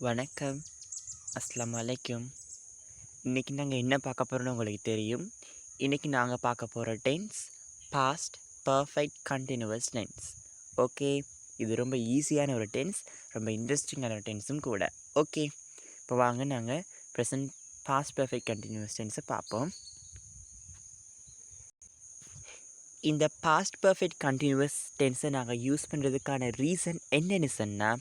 வணக்கம். அஸ்ஸலாமு அலைக்கும். இன்னைக்கு நாங்கள் என்ன பார்க்க போகிறோம்னு உங்களுக்கு தெரியும். இன்னைக்கு நாங்கள் பார்க்க போகிற tense past perfect continuous tense. Okay, இது ரொம்ப ஈஸியான ஒரு டென்ஸ், ரொம்ப இன்ட்ரெஸ்டிங்கான ஒரு டென்ஸும் கூட. ஓகே, இப்போ வாங்க நாங்கள் ப்ரெசன்ட் பாஸ்ட் பர்ஃபெக்ட் கண்டினியூவஸ் டென்ஸை பார்ப்போம். இந்த பாஸ்ட் பர்ஃபெக்ட் கண்டினியூவஸ் டென்ஸை நாங்கள் யூஸ் பண்ணுறதுக்கான ரீசன் என்னென்னு சொன்னால்,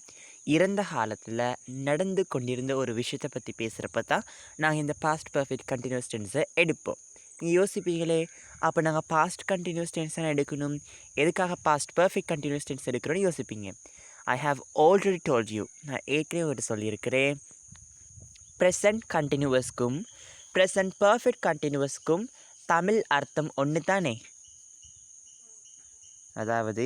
இறந்த காலத்தில் நடந்து கொண்டிருந்த ஒரு விஷயத்தை பற்றி பேசுகிறப்ப தான் நாங்கள் இந்த பாஸ்ட் பர்ஃபெக்ட் கண்டினியூஸ் டென்ஸை எடுப்போம். நீங்கள் யோசிப்பீங்களே, அப்போ நாங்கள் பாஸ்ட் கண்டினியூஸ் டென்ஸ் தான் எடுக்கணும், எதுக்காக பாஸ்ட் பர்ஃபெக்ட் கண்டினியூஸ் டென்ஸ் எடுக்கிறோன்னு யோசிப்பீங்க. I have already told you, நான் ஏற்கனவே ஒரு சொல்லியிருக்கிறேன். ப்ரெசன்ட் கண்டினியூவஸ்க்கும் ப்ரெசன்ட் பர்ஃபெக்ட் கண்டினியூவஸ்க்கும் தமிழ் அர்த்தம் ஒன்று தானே. அதாவது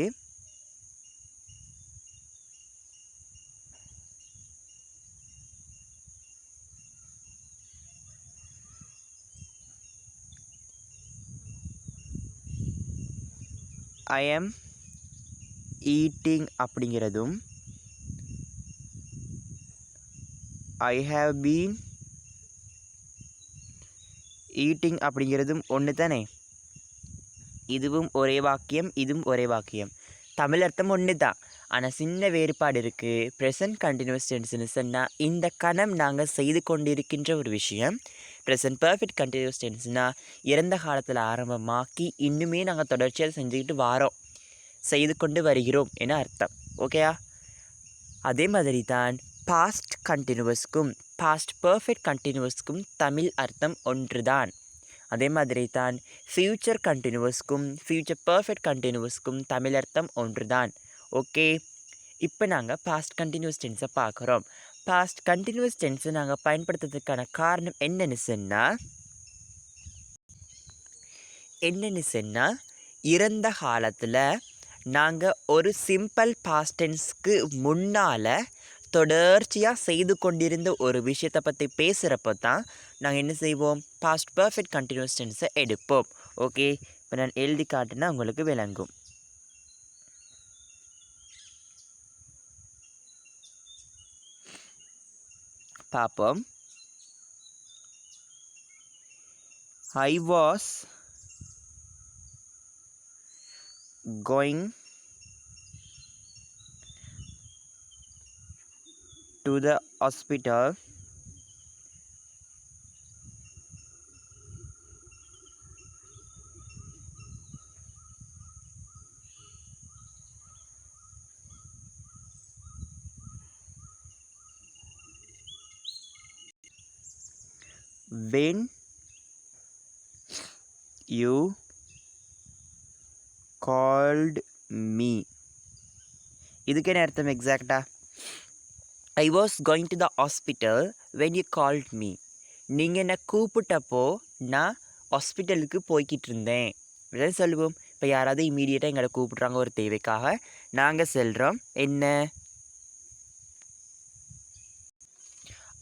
ஐ எம் ஈட்டிங் அப்படிங்கிறதும் ஐ ஹாவ் பீன் ஈட்டிங் அப்படிங்கிறதும் ஒன்று தானே. இதுவும் ஒரே வாக்கியம், இதுவும் ஒரே வாக்கியம், தமிழ் அர்த்தம் ஒன்று தான். ஆனால் சின்ன வேறுபாடு இருக்குது. ப்ரெசன்ட் கண்டினியூஸ் டென்ஸ்னு சொன்னால் இந்த கணம் நாங்கள் செய்து கொண்டிருக்கின்ற ஒரு விஷயம். ப்ரெசன்ட் பர்ஃபெக்ட் கண்டினியூஸ் டென்ஸ்னால் இறந்த காலத்தில் ஆரம்பமாக்கி இன்னுமே நாங்கள் தொடர்ச்சியாக செஞ்சுக்கிட்டு வாரோம், செய்து கொண்டு வருகிறோம் என அர்த்தம். ஓகேயா? அதே மாதிரி தான் பாஸ்ட் கண்டினியூவஸ்க்கும் பாஸ்ட் பர்ஃபெக்ட் கண்டினியூவஸ்க்கும் தமிழ் அர்த்தம் ஒன்று தான். அதே மாதிரி தான் ஃப்யூச்சர் கண்டினியூவஸ்க்கும் ஃப்யூச்சர் பர்ஃபெக்ட் கண்டினியூவஸ்க்கும் தமிழ் அர்த்தம் ஒன்று தான். ஓகே, இப்போ நாங்கள் பாஸ்ட் கண்டினியூஸ் டென்ஸை பார்க்குறோம். பாஸ்ட் கண்டினியூஸ் டென்ஸை நாங்கள் பயன்படுத்துறதுக்கான காரணம் என்னென்னு சொன்னால் இறந்த காலத்தில் நாங்கள் ஒரு சிம்பிள் பாஸ்ட் டென்ஸ்க்கு முன்னால் தொடர்ச்சியாக செய்து கொண்டிருந்த ஒரு விஷயத்தை பற்றி பேசுகிறப்போ தான் நாங்கள் என்ன செய்வோம், பாஸ்ட் பர்ஃபெக்ட் கண்டினியூஸ் டென்ஸை எடுப்போம். ஓகே, இப்போ நான் எழுதி காட்டினா உங்களுக்கு விளங்கும். பார்ப்போம். ஐ was going to the hospital when you called me. இதுக்கு என்ன அர்த்தம் எக்ஸாக்டா? ஐ was going to the hospital when you called me. நீங்கள் என்னை கூப்பிட்டப்போ நான் ஹாஸ்பிட்டலுக்கு போய்கிட்டு இருந்தேன் அப்படின்னு சொல்லுவோம். இப்போ யாராவது இமீடியட்டாக எங்களை கூப்பிட்றாங்க ஒரு தேவைக்காக, நாங்கள் செல்கிறோம், என்ன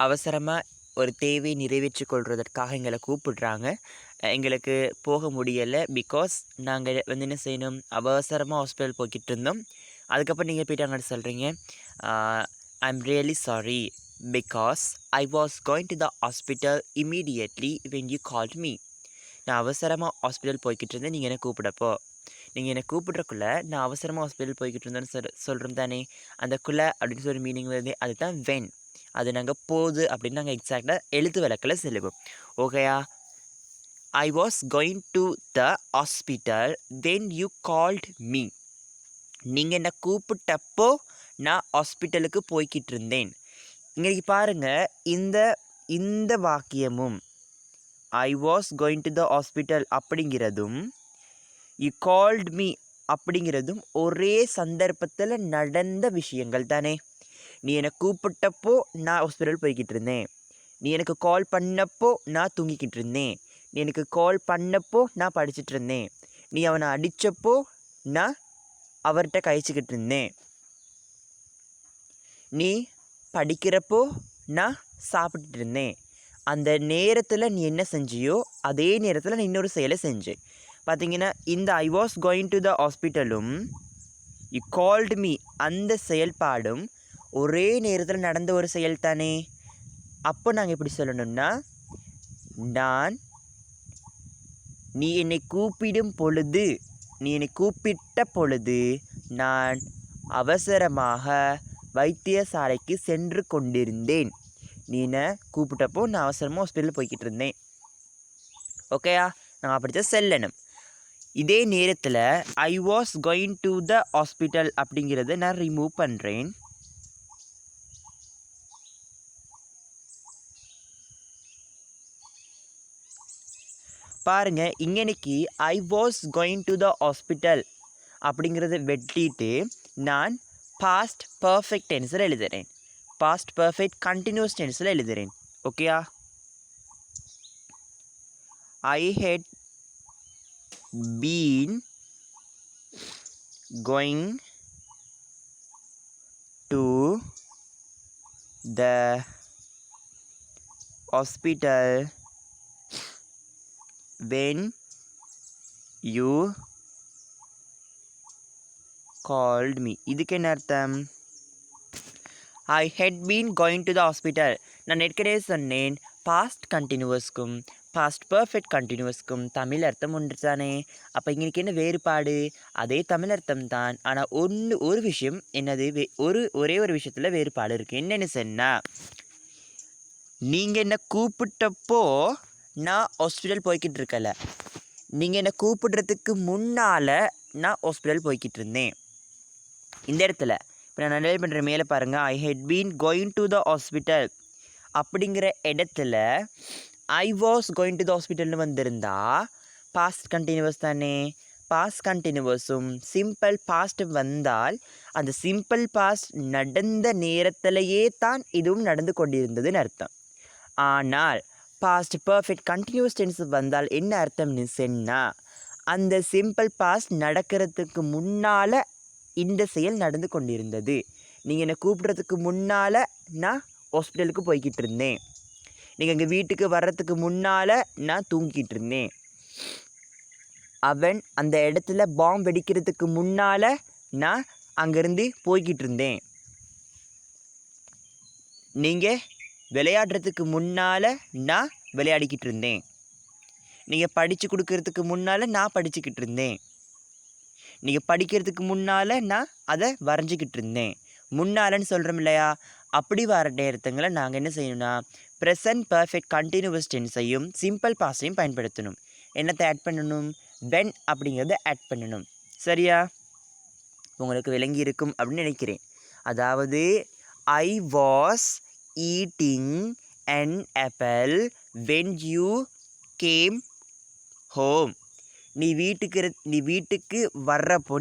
அவசரமாக ஒரு தேவையை நிறைவேற்றி கொள்வதற்காக எங்களை கூப்பிடுறாங்க, எங்களுக்கு போக முடியலை, பிகாஸ் நாங்கள் என்ன செய்யணும், அவசரமாக ஹாஸ்பிட்டல் போய்கிட்டு இருந்தோம். அதுக்கப்புறம் நீங்கள் போய்ட்டு அங்கே சொல்கிறீங்க, ஐ am really sorry because I was going to the hospital immediately when you called me. நான் அவசரமாக ஹாஸ்பிட்டல் போய்கிட்டு இருந்தேன் நீங்கள் என்னை கூப்பிடப்போ. நீங்கள் என்னை கூப்பிட்றக்குள்ளே நான் அவசரமாக ஹாஸ்பிட்டல் போய்கிட்டு இருந்தேன்னு சொல்கிறோம் தானே. அந்தக்குள்ளே அப்படின்னு சொல்லி மீனிங் வருது, அதுதான் வென். அது நாங்கள் போகுது அப்படின்னு நாங்கள் எக்ஸாக்டாக எழுத்து விளக்கில் சொல்லுவோம். ஓகேயா? ஐ was going to the hospital then you called me. நீங்கள் என்னை கூப்பிட்டப்போ நான் ஹாஸ்பிட்டலுக்கு போய்கிட்டு இருந்தேன். இன்றைக்கி பாருங்கள், இந்த வாக்கியமும் I was going to the hospital அப்படிங்கிறதும் யூ கால்ட் மீ அப்படிங்கிறதும் ஒரே சந்தர்ப்பத்தில் நடந்த விஷயங்கள் தானே. நீ என்னை கூப்பிட்டப்போ நான் ஹாஸ்பிட்டல் போய்கிட்டு இருந்தேன், நீ எனக்கு கால் பண்ணப்போ நான் தூங்கிக்கிட்டு இருந்தேன், நீ எனக்கு கால் பண்ணப்போ நான் படிச்சுட்டு இருந்தேன், நீ அவனை அடித்தப்போ நான் அவர்கிட்ட கழிச்சிக்கிட்டு இருந்தேன், நீ படிக்கிறப்போ நான் சாப்பிட்டுட்டு இருந்தேன். அந்த நேரத்தில் நீ என்ன செஞ்சியோ அதே நேரத்தில் நான் இன்னொரு செயலை செஞ்சேன். பார்த்தீங்கன்னா, இந்த I was going to the ஹாஸ்பிட்டலும் யூ கால்டு மீ அந்த செயல்பாடும் ஒரே நேரத்தில் நடந்த ஒரு செயல் தானே. அப்போ நாங்கள் எப்படி சொல்லணும்னா, நீ என்னை கூப்பிடும் பொழுது, நீ என்னை கூப்பிட்ட பொழுது நான் அவசரமாக வைத்தியசாலைக்கு சென்று கொண்டிருந்தேன். நீ என்னை கூப்பிட்டப்போ நான் அவசரமாக ஹாஸ்பிட்டலில் போய்கிட்டு இருந்தேன். ஓகேயா, நாங்கள் அப்படித்தான் செல்லணும். இதே நேரத்தில் I was going to the hospital அப்படிங்கிறத நான் ரிமூவ் பண்ணுறேன். பாருங்கள், இங்கனைக்கு I was going to the hospital அப்படிங்கிறத வெட்டிட்டு நான் பாஸ்ட் பர்ஃபெக்ட் டென்ஸில் எழுதுகிறேன். பாஸ்ட் பர்ஃபெக்ட் கண்டினியூஸ் டென்ஸில் எழுதுகிறேன். ஓகேயா, ஐ had been going to the hospital when you called me. இதுக்கு என்ன அர்த்தம்? I had been going to the hospital. நான் ஏற்கனவே சொன்னேன், பாஸ்ட் கண்டினியூவஸ்க்கும் பாஸ்ட் பர்ஃபெக்ட் கண்டினியூவஸ்க்கும் தமிழ் அர்த்தம் ஒன்று தானே. அப்போ இங்கே என்ன வேறுபாடு? அதே தமிழ் அர்த்தம் தான், ஆனால் ஒரு விஷயம் என்னது, ஒரே ஒரு விஷயத்தில் வேறுபாடு இருக்குது. என்னென்னு சொன்னால், நீங்கள் என்ன கூப்பிட்டப்போ நான் ஹாஸ்பிட்டல் போய்கிட்டு இருக்கல, நீங்கள் என்னை கூப்பிடுறதுக்கு முன்னால் நான் ஹாஸ்பிட்டல் போய்கிட்டு இருந்தேன். இந்த இடத்துல இப்போ நான் நல்லா பண்ணுற மேலே பாருங்கள், I had been going to the hospital அப்படிங்கிற இடத்துல I was going to the ஹாஸ்பிட்டல்னு வந்திருந்தா பாஸ்ட் கண்டினியூவஸ் தானே. பாஸ்ட் கண்டினியூவஸும் சிம்பிள் பாஸ்ட் வந்தால் அந்த சிம்பிள் பாஸ்ட் நடந்த நேரத்திலேயே தான் இதுவும் நடந்து கொண்டிருந்ததுன்னு அர்த்தம். ஆனால் பாஸ்ட் பர்ஃபெக்ட் கண்டினியூஸ் டென்ஸ் வந்தால் என்ன அர்த்தம்னு சொன்னால், அந்த சிம்பிள் பாஸ்ட் நடக்கிறதுக்கு முன்னால் இந்த செயல் நடந்து கொண்டிருந்தது. நீங்கள் என்னை கூப்பிட்றதுக்கு முன்னால் நான் ஹாஸ்பிட்டலுக்கு போய்கிட்டு இருந்தேன். நீங்கள் எங்கள் வீட்டுக்கு வர்றதுக்கு முன்னால் நான் தூங்கிட்டு இருந்தேன். அவன் அந்த இடத்துல பாம்பு வெடிக்கிறதுக்கு முன்னால் நான் அங்கேருந்து போய்கிட்டு இருந்தேன். நீங்கள் விளையாடுறதுக்கு முன்னால் நான் விளையாடிக்கிட்டு இருந்தேன். நீங்கள் படித்து கொடுக்கறதுக்கு முன்னால் நான் படிச்சுக்கிட்டு இருந்தேன். நீங்கள் படிக்கிறதுக்கு முன்னால் நான் அதை வரைஞ்சிக்கிட்டு இருந்தேன். முன்னாலன்னு சொல்கிறோம் இல்லையா, அப்படி வர நேரத்துங்களை நாங்கள் என்ன செய்யணும்னா ப்ரெசன்ட் பர்ஃபெக்ட் கண்டினியூவஸ் டென்ஸையும் சிம்பிள் பாஸ்டையும் பயன்படுத்தணும். என்னத்தை ஆட் பண்ணணும்? வென் அப்படிங்கிறத ஆட் பண்ணணும். சரியா, உங்களுக்கு விளங்கி இருக்கும் அப்படின்னு நினைக்கிறேன். அதாவது ஐ was eating an apple when you came home. நீ வீட்டுக்கு வர்றப்போ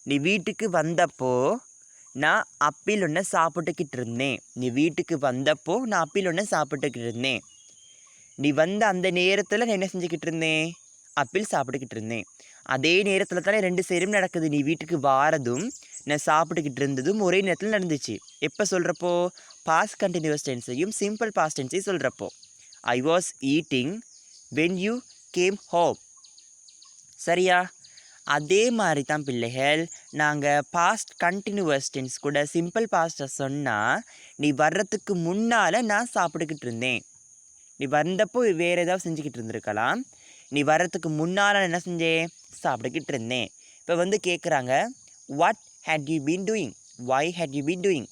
நீ வீட்டுக்கு வந்தப்போ நான் ஆப்பிள் ஒன்று சாப்பிட்டுக்கிட்டு இருந்தேன். நீ வீட்டுக்கு வந்தப்போ நான் ஆப்பிள் ஒன்று சாப்பிட்டுக்கிட்டு இருந்தேன். நீ வந்த அந்த நேரத்தில் நான் என்ன செஞ்சுக்கிட்டு இருந்தேன்? ஆப்பிள் சாப்பிட்டுக்கிட்டு இருந்தேன். அதே நேரத்தில் தானே ரெண்டு சேரும் நடக்குது. நீ வீட்டுக்கு வாரதும் நான் சாப்பிட்டுக்கிட்டு இருந்ததும் ஒரே நேரத்தில் நடந்துச்சு. எப்போ சொல்கிறப்போ? பாஸ்ட் கண்டினியூஸ் டென்ஸையும் சிம்பிள் பாஸ்ட் டென்ஸையும் சொல்கிறப்போ. I was eating when you came home. சரியா, அதே மாதிரி தான் பிள்ளைகள், நாங்கள் பாஸ்ட் கண்டினியூவஸ் டென்ஸ் கூட சிம்பிள் பாஸ்ட்டை சொன்னால், நீ வர்றதுக்கு முன்னால் நான் சாப்பிட்டுக்கிட்டு இருந்தேன். நீ வந்தப்போ வேறு ஏதாவது செஞ்சுக்கிட்டு இருந்திருக்கலாம். நீ வர்றதுக்கு முன்னால் என்ன செஞ்சேன்? சாப்பிட்டுக்கிட்டு இருந்தேன். இப்போ கேட்குறாங்க, what had you been doing, why had you been doing.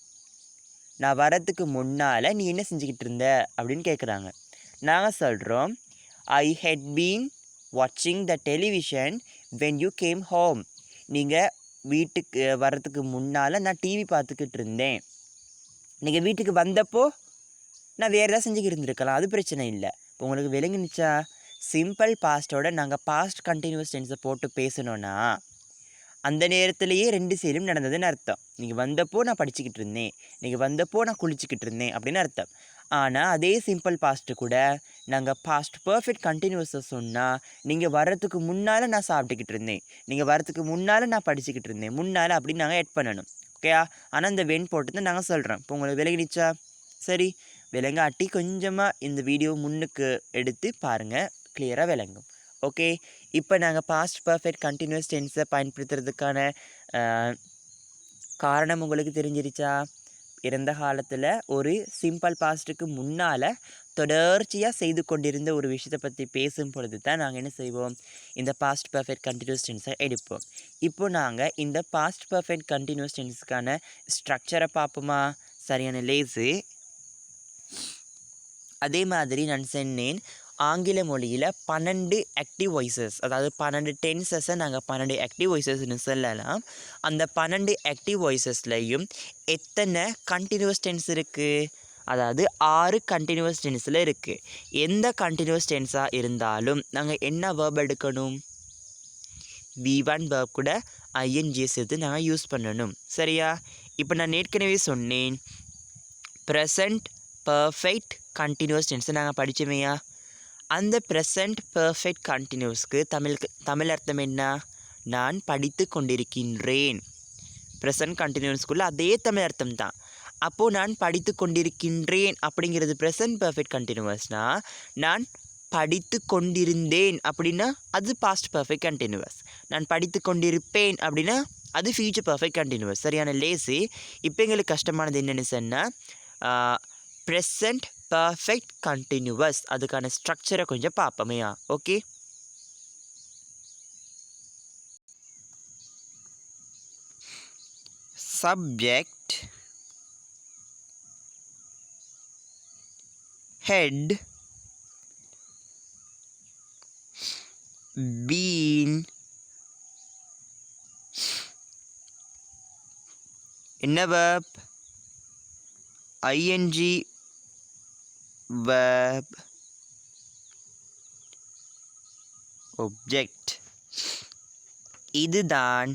நான் வர்றதுக்கு முன்னால் நீ என்ன செஞ்சுக்கிட்டு இருந்த அப்படின்னு கேட்குறாங்க. நாங்கள் சொல்கிறோம், ஐ ஹேட் பீன் வாட்சிங் த television when you came home. நீங்கள் வீட்டுக்கு வர்றதுக்கு முன்னால் நான் டிவி பார்த்துக்கிட்டு இருந்தேன். நீங்கள் வீட்டுக்கு வந்தப்போ நான் வேறு ஏதாவது செஞ்சுக்கிட்டு இருந்திருக்கலாம், அது பிரச்சனை இல்லை. இப்போ உங்களுக்கு விளங்குனுச்சா? சிம்பிள் பாஸ்ட்டோட நாங்கள் பாஸ்ட் கண்டினியூஸ் டென்ஸை போட்டு பேசணுன்னா அந்த நேரத்துலையே ரெண்டு சேரும் நடந்ததுன்னு அர்த்தம். நீங்கள் வந்தப்போ நான் படிச்சுக்கிட்டு இருந்தேன், நீங்கள் வந்தப்போ நான் குளிச்சுக்கிட்டு இருந்தேன் அப்படின்னு அர்த்தம். ஆனால் அதே சிம்பிள் பாஸ்ட்டு கூட நாங்கள் பாஸ்ட் பர்ஃபெக்ட் கண்டினியூஸை சொன்னால், நீங்கள் வர்றதுக்கு முன்னால் நான் சாப்பிட்டுக்கிட்டு இருந்தேன், நீங்கள் வர்றதுக்கு முன்னால் நான் படிச்சுக்கிட்டு இருந்தேன், முன்னால் அப்படின்னு நாங்கள் ஆட் பண்ணணும். ஓகேயா? ஆனால் இந்த வென் போட்டு தான் நாங்கள் சொல்கிறோம். இப்போ உங்களுக்கு விளங்கிடுச்சா? சரி, விளங்காட்டி கொஞ்சமாக இந்த வீடியோ முன்னுக்கு எடுத்து பாருங்கள், கிளியராக விளங்கும். ஓகே, இப்போ நாங்கள் பாஸ்ட் பர்ஃபெக்ட் கண்டினியூஸ் டென்ஸை பயன்படுத்துறதுக்கான காரணம் உங்களுக்கு தெரிஞ்சிருச்சா? இறந்த காலத்தில் ஒரு சிம்பிள் பாஸ்ட்டுக்கு முன்னால் தொடர்ச்சியாக செய்து கொண்டிருந்த ஒரு விஷயத்தை பற்றி பேசும் பொழுது தான் நாங்கள் என்ன செய்வோம், இந்த பாஸ்ட் பர்ஃபெக்ட் கண்டினியூஸ் டென்ஸை எடுப்போம். இப்போ நாங்கள் இந்த பாஸ்ட் பர்ஃபெக்ட் கண்டினியூஸ் டென்ஸுக்கான ஸ்ட்ரக்சரை பார்ப்போமா? சரியான லேஸு. அதே மாதிரி நான் சொன்னேன், ஆங்கில மொழியில் 12 ஆக்டிவ் வாய்ஸஸ், அதாவது 12 டென்சஸை நாங்கள் 12 ஆக்டிவ் வாய்ஸஸ்ன்னு சொல்லலாம். அந்த 12 ஆக்டிவ் வாய்ஸஸ்லையும் எத்தனை கண்டினியூஸ் டென்ஸ் இருக்குது? அதாவது 6 கண்டினியூஸ் டென்ஸில் இருக்குது. எந்த கண்டினியூஸ் டென்ஸாக இருந்தாலும் நாங்கள் என்ன வேர்ப் எடுக்கணும்? V1 வேர்ப் கூட ஐஎன்ஜி சேர்த்து நாங்கள் யூஸ் பண்ணணும். சரியா? இப்போ நான் ஏற்கனவே சொன்னேன், ப்ரெசண்ட் பர்ஃபெக்ட் கண்டினியூஸ் டென்ஸை நாங்கள் படித்தோமையா? அந்த ப்ரெசண்ட் பர்ஃபெக்ட் கண்டினியூஸ்க்கு தமிழ் அர்த்தம் என்ன? நான் படித்து கொண்டிருக்கின்றேன். ப்ரெசண்ட் கண்டினியூஸ்க்குள்ளே அதே தமிழ் அர்த்தம் தான். அப்போது நான் படித்து கொண்டிருக்கின்றேன் அப்படிங்கிறது ப்ரெசண்ட் பர்ஃபெக்ட் கண்டினியூஸ்னால், நான் படித்து கொண்டிருந்தேன் அப்படின்னா அது பாஸ்ட் பர்ஃபெக்ட் கண்டினியூஸ். நான் படித்து கொண்டிருப்பேன் அப்படின்னா அது ஃபியூச்சர் பர்ஃபெக்ட் கண்டினியூஸ். சரியான லேஸு. இப்போ எங்களுக்கு கஷ்டமானது என்னென்னு சொன்னால், ப்ரெசண்ட் பர்ஃபெக்ட் கண்டினியூவஸ், அதுக்கான ஸ்ட்ரக்சரை கொஞ்சம் பார்ப்போமையா? ஓகே, சப்ஜெக்ட், ஹெட், பீன், என்ன verb? ing verb, object. இதுதான்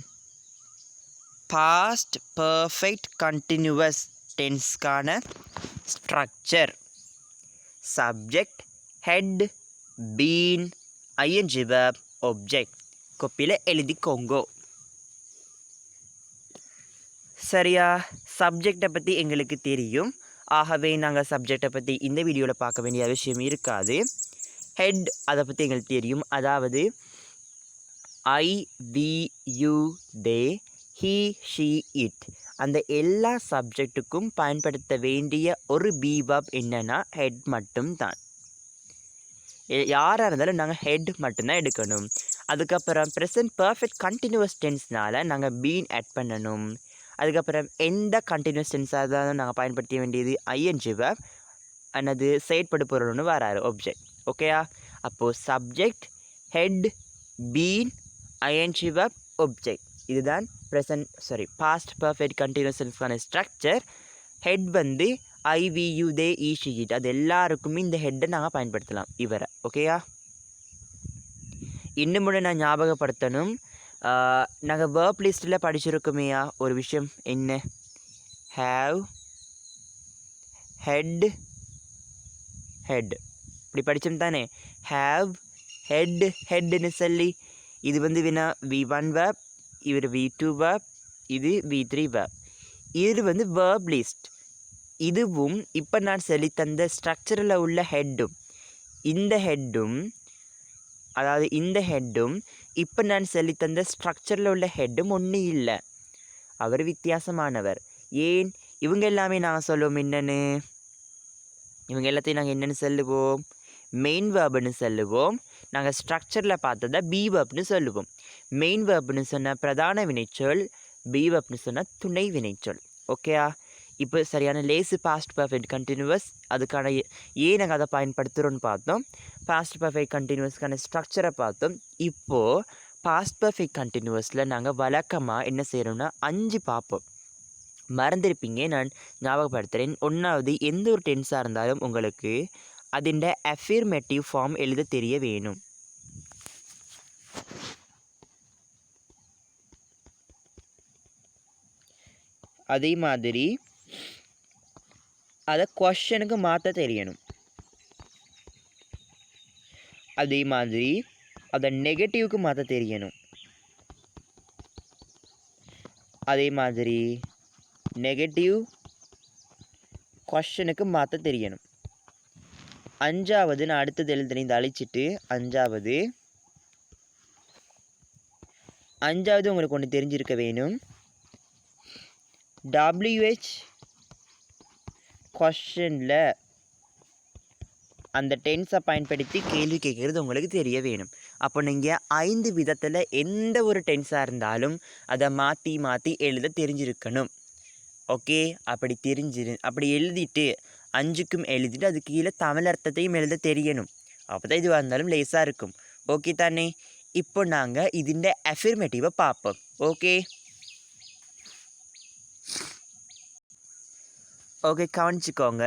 பாஸ்ட் பர்ஃபெக்ட் கண்டினியூவஸ் டென்ஸ்க்கான structure. Subject, had, been, ING verb, object. கொப்பியில் எழுதிக்கோங்கோ. சரியா? சப்ஜெக்டை பற்றி எங்களுக்கு தெரியும். ஆகவே நாங்கள் சப்ஜெக்டை பற்றி இந்த வீடியோவில் பார்க்க வேண்டிய அவசியம் இருக்காது. ஹெட், அதை பற்றி எங்களுக்கு தெரியும். அதாவது I, we, you, they, he, she, it, அந்த எல்லா சப்ஜெக்ட்டுக்கும் பயன்படுத்த வேண்டிய ஒரு verb என்னென்னா ஹெட் மட்டும்தான். யாராக இருந்தாலும் நாங்கள் ஹெட் மட்டும்தான் எடுக்கணும். அதுக்கப்புறம் ப்ரெசன்ட் பர்ஃபெக்ட் கண்டினியூஸ் டென்ஸ்னால் நாங்கள் பீன் ஆட் பண்ணணும். அதுக்கப்புறம் எந்த கண்டினியூஸ் டென்ஸாக தான் நாங்கள் பயன்படுத்த வேண்டியது ஐஎன்ஜி verb, அல்லது செயற்படு பொருள் ஒன்று வராரு, ஒப்ஜெக்ட். ஓகேயா? அப்போது subject, had, been, ING verb, object. இதுதான் பாஸ்ட் பர்ஃபெக்ட் கண்டினியூஸ் டென்ஸ்க்கான ஸ்ட்ரக்சர். ஹெட் வந்து I, we, you, they, he, she, it, அது எல்லாருக்குமே இந்த ஹெட்டை நாங்கள் பயன்படுத்தலாம், இவரை. ஓகேயா? இன்னும் முன்னே நான் ஞாபகப்படுத்தணும், நாங்கள் வேர்ப் லிஸ்ட்டில் படிச்சிருக்கோமையா ஒரு விஷயம், என்ன? ஹேவ், ஹெட், ஹெட், இப்படி படித்தோம் தானே? ஹேவ், ஹெட், ஹெட்னு சொல்லி. இது வந்து வேணா V1 verb, இது V2 verb, இது V3 verb. இது வந்து வேர்ப் லிஸ்ட். இதுவும் இப்போ நான் சொல்லித்தந்த ஸ்ட்ரக்சரில் உள்ள ஹெட்டும், இந்த ஹெட்டும், அதாவது இந்த ஹெட்டும் இப்போ நான் சொல்லித்தந்த ஸ்ட்ரக்சரில் உள்ள ஹெட்டும் ஒன்றும் இல்லை. அவர் வித்தியாசமானவர். ஏன்? இவங்க எல்லாமே நாங்கள் சொல்லுவோம் என்னென்னு, இவங்க எல்லாத்தையும் நாங்கள் என்னென்னு சொல்லுவோம்? மெயின் வேர்புன்னு சொல்லுவோம். நாங்கள் ஸ்ட்ரக்சரில் பார்த்ததை பி வேர்ப்னு சொல்லுவோம். மெயின் வேர்ப்னு சொன்ன பிரதான வினைச்சொல், பி வேர்ப்னு சொன்ன துணை வினைச்சொல். ஓகேயா? இப்போ சரியான லேஸு பாஸ்ட் பர்ஃபெக்ட் கண்டினியூவஸ், அதுக்கான ஏன் நாங்கள் அதை பயன்படுத்துகிறோன்னு பார்த்தோம். பாஸ்ட் பர்ஃபெக்ட் கண்டினியூவஸ்க்கான ஸ்ட்ரக்சரை பார்த்தோம். இப்போது பாஸ்ட் பர்ஃபெக்ட் கண்டினியூவஸில் நாங்கள் வழக்கமாக என்ன செய்கிறோம்னா 5 பார்ப்போம். மறந்துருப்பீங்க, நான் ஞாபகப்படுத்துகிறேன். ஒன்றாவது, எந்த ஒரு டென்ஸாக இருந்தாலும் உங்களுக்கு அதின் அஃபிர்மேட்டிவ் ஃபார்ம் எழுத தெரிய வேணும். அதே மாதிரி அதை கொஷனுக்கு மாற்ற தெரியணும். அதே மாதிரி அதை நெகட்டிவ்க்கு மாற்ற தெரியணும். அதே மாதிரி நெகட்டிவ் கொஷனுக்கு மாற்ற தெரியணும். 5வது, நான் அடுத்தது எழுதுறேன், இதை அழிச்சிட்டு 5வது உங்களுக்கு ஒன்று தெரிஞ்சிருக்க வேணும். WH கொஷனில் அந்த டென்ஸை பயன்படுத்தி கேள்வி கேட்குறது உங்களுக்கு தெரிய வேணும். அப்போ நீங்கள் 5 விதத்தில் எந்த ஒரு டென்ஸாக இருந்தாலும் அதை மாற்றி மாற்றி எழுத தெரிஞ்சிருக்கணும். ஓகே, அப்படி எழுதிட்டு 5க்கும் எழுதிட்டு அது கீழே தமிழ் அர்த்தத்தையும் எழுத தெரியணும். அப்போ தான் இதுவாக இருந்தாலும் லேஸாக இருக்கும். ஓகே தானே? இப்போ நாங்கள் ഇതിൻ്റെ அஃபிர்மேட்டிவை பார்ப்போம். ஓகே கவனிச்சுக்கோங்க.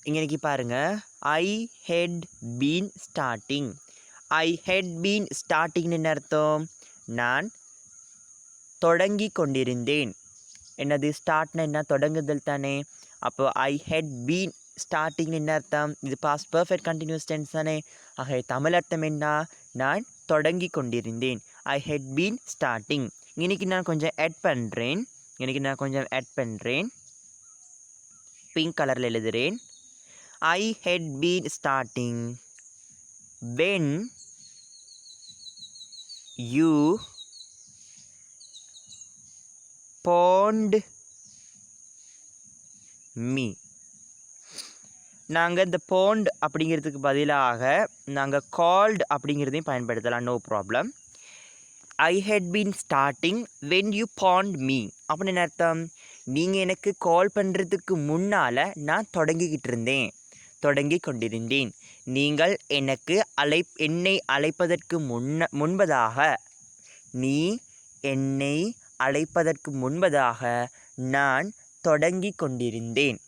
இன்றைக்கி பாருங்கள், I had been starting. I had been ஸ்டார்டிங்னு என்ன அர்த்தம்? நான் தொடங்கி கொண்டிருந்தேன். என்னது ஸ்டார்ட்னா என்ன? தொடங்குதல் தானே. அப்போ ஐ ஹெட் பீன் ஸ்டார்டிங்னு என்ன அர்த்தம்? இது பாஸ்ட் பர்ஃபெக்ட் கண்டினியூஸ் டென்ஸ் தானே. ஆக தமிழ் அர்த்தம் என்ன? நான் தொடங்கி கொண்டிருந்தேன். ஐ ஹெட் பீன் ஸ்டார்டிங். இன்றைக்கி நான் கொஞ்சம் ஆட் பண்ணுறேன். பிங்க் கலரில் எழுதுகிறேன். I had been starting when you pawned me. நாங்கள் இந்த பாண்ட் அப்படிங்கிறதுக்கு பதிலாக நாங்கள் கால்டு அப்படிங்கிறதையும் பயன்படுத்தலாம். No problem. I had been starting when you found me அப்படின்னு என்ன அர்த்தம்? நீங்கள் எனக்கு கால் பண்ணுறதுக்கு முன்னால் நான் தொடங்கி கொண்டிருந்தேன். நீங்கள் எனக்கு என்னை அழைப்பதற்கு முன்பதாக நான் தொடங்கி கொண்டிருந்தேன்.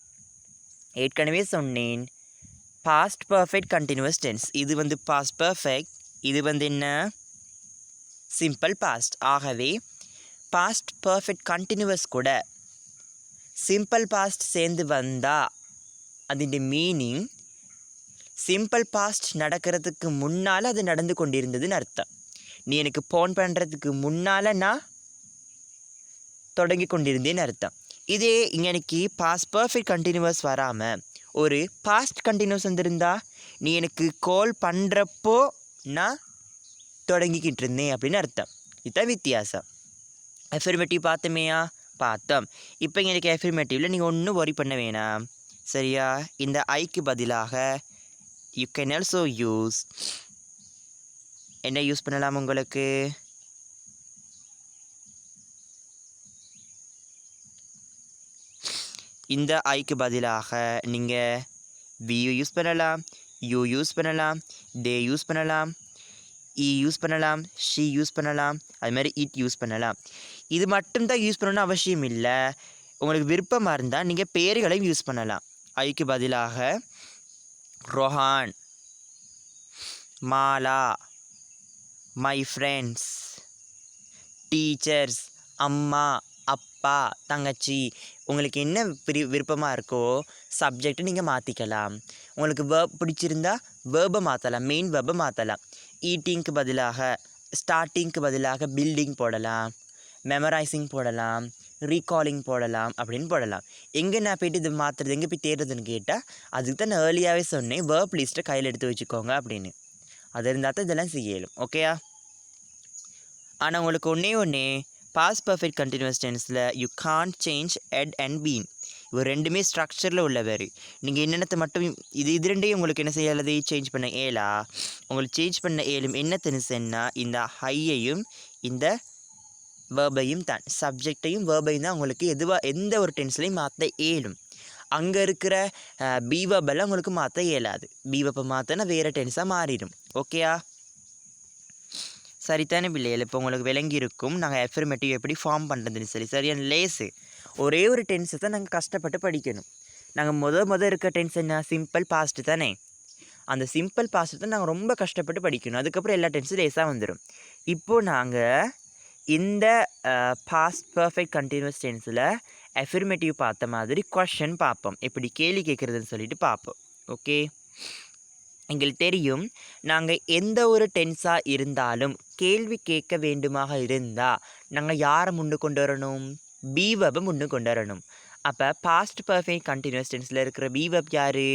ஏற்கனவே சொன்னேன், பாஸ்ட் பர்ஃபெக்ட் கண்டினியூஸ் டென்ஸ். இது பாஸ்ட் பர்ஃபெக்ட், இது என்ன? Simple past. ஆகவே பாஸ்ட் பர்ஃபெக்ட் கண்டினியூஸ் கூட சிம்பிள் பாஸ்ட் சேர்ந்து வந்தால் அதிൻ്റെ மீனிங் சிம்பிள் பாஸ்ட் நடக்கிறதுக்கு முன்னால் அது நடந்து கொண்டிருந்ததுன்னு அர்த்தம். நீ எனக்கு ஃபோன் பண்ணுறதுக்கு முன்னால் நான் தொடங்கி கொண்டிருந்தேன்னு அர்த்தம். இதே இங்கே பாஸ்ட் பர்ஃபெக்ட் கண்டினியூஸ் வராமல் ஒரு பாஸ்ட் கண்டினியூஸ் வந்திருந்தா, நீ எனக்கு கால் பண்ணுறப்போ நான் தொடங்கிக்கிட்டு இருந்தேன் அப்படின்னு அர்த்தம். இதுதான் வித்தியாசம். அஃபர்மேட்டிவ் பார்த்தோம். இப்போ இங்கே அஃபர்மேட்டிவில் நீங்கள் ஒன்றும் worry பண்ண வேணாம். சரியா? இந்த ஐக்கு பதிலாக யூ கேன் ஆல்சோ யூஸ் என்ன யூஸ் பண்ணலாம்? உங்களுக்கு இந்த ஐக்கு பதிலாக நீங்கள் வி யூஸ் பண்ணலாம், யூ யூஸ் பண்ணலாம், தே யூஸ் பண்ணலாம், இ யூஸ் பண்ணலாம், ஷி யூஸ் பண்ணலாம், அது மாதிரி இட் யூஸ் பண்ணலாம். இது மட்டும்தான் யூஸ் பண்ணணும்னு அவசியம் இல்லை. உங்களுக்கு விருப்பமாக இருந்தால் நீங்கள் பேர்களையும் யூஸ் பண்ணலாம். ஐக்கு பதிலாக Rohan, Mala, my friends, teachers, அம்மா, அப்பா, தங்கச்சி, உங்களுக்கு என்ன விருப்பமாக இருக்கோ சப்ஜெக்டை நீங்கள் மாற்றிக்கலாம். உங்களுக்கு வேர்ப் பிடிச்சிருந்தா வேர்பை மாற்றலாம், மெயின் வேர்பை மாற்றலாம். ஈட்டிங்க்கு பதிலாக ஸ்டார்டிங்க்கு பதிலாக பில்டிங் போடலாம், மெமரைசிங் போடலாம், ரீகாலிங் போடலாம் அப்படின்னு போடலாம். எங்கே நான் போய்ட்டு இது மாற்றுறது, எங்கே போய் தேடுறதுன்னு கேட்டால் அதுக்கு தான் நான் ஏர்லியாகவே சொன்னேன், வேர்ப் லிஸ்ட்டை கையில் எடுத்து வச்சுக்கோங்க அப்படின்னு. அது இருந்தால் தான் இதெல்லாம் செய்யலும். ஓகேயா? ஆனால் உங்களுக்கு ஒன்றே பாஸ்ட் பர்ஃபெக்ட் கண்டினியூஸ் டென்ஸில் you can't change ed and been. இவர் ரெண்டுமே ஸ்ட்ரக்சரில் உள்ளவர். நீங்கள் என்னென்னத்தை மட்டும் இது ரெண்டையும் உங்களுக்கு என்ன செய்யறது? சேஞ்ச் பண்ண ஏலா. உங்களுக்கு சேஞ்ச் பண்ண ஏலும் என்னத்துன்னு சொன்னால் இந்த ஹையையும் இந்த வேர்பையும் தான். சப்ஜெக்டையும் வேர்பையும் தான் உங்களுக்கு எந்த ஒரு டென்ஸ்லையும் மாற்ற ஏலும். அங்கே இருக்கிற பி வேர்பெல்லாம் உங்களுக்கு மாற்ற இயலாது. பி வேர்பை மாற்றினா வேறு டென்ஸாக மாறிடும். ஓகேயா? சரித்தானே பிள்ளைகள்? இப்போ உங்களுக்கு விளங்கி இருக்கும் நாங்கள் அஃபர்மேட்டிவ் எப்படி ஃபார்ம் பண்ணுறதுன்னு சரியான லேஸு. ஒரே ஒரு டென்ஸை தான் நாங்கள் கஷ்டப்பட்டு படிக்கணும். நாங்கள் முத இருக்க டென்ஸ் என்ன? சிம்பிள் பாஸ்ட்டு தானே. அந்த சிம்பிள் பாஸ்ட்டு தான் நாங்கள் ரொம்ப கஷ்டப்பட்டு படிக்கணும். அதுக்கப்புறம் எல்லா டென்ஸும் லேஸாக வந்துடும். இப்போது நாங்கள் இந்த பாஸ்ட் பர்ஃபெக்ட் கண்டினியூஸ் டென்ஸில் அஃபர்மேட்டிவ் பார்த்த மாதிரி கொஷன் பார்ப்போம், எப்படி கேள்வி கேட்குறதுன்னு சொல்லிட்டு பார்ப்போம். ஓகே, எங்களுக்கு தெரியும் நாங்கள் எந்த ஒரு டென்ஸாக இருந்தாலும் கேள்வி கேட்க வேண்டுமாக இருந்தால் நாங்கள் யாரை முன்னு கொண்டு வரணும்? பி வெர்பை முன்னு கொண்டு வரணும். அப்போ பாஸ்ட் பர்ஃபெக்ட் கண்டினியூஸ் டென்ஸில் இருக்கிற பி வெர்ப் யார்?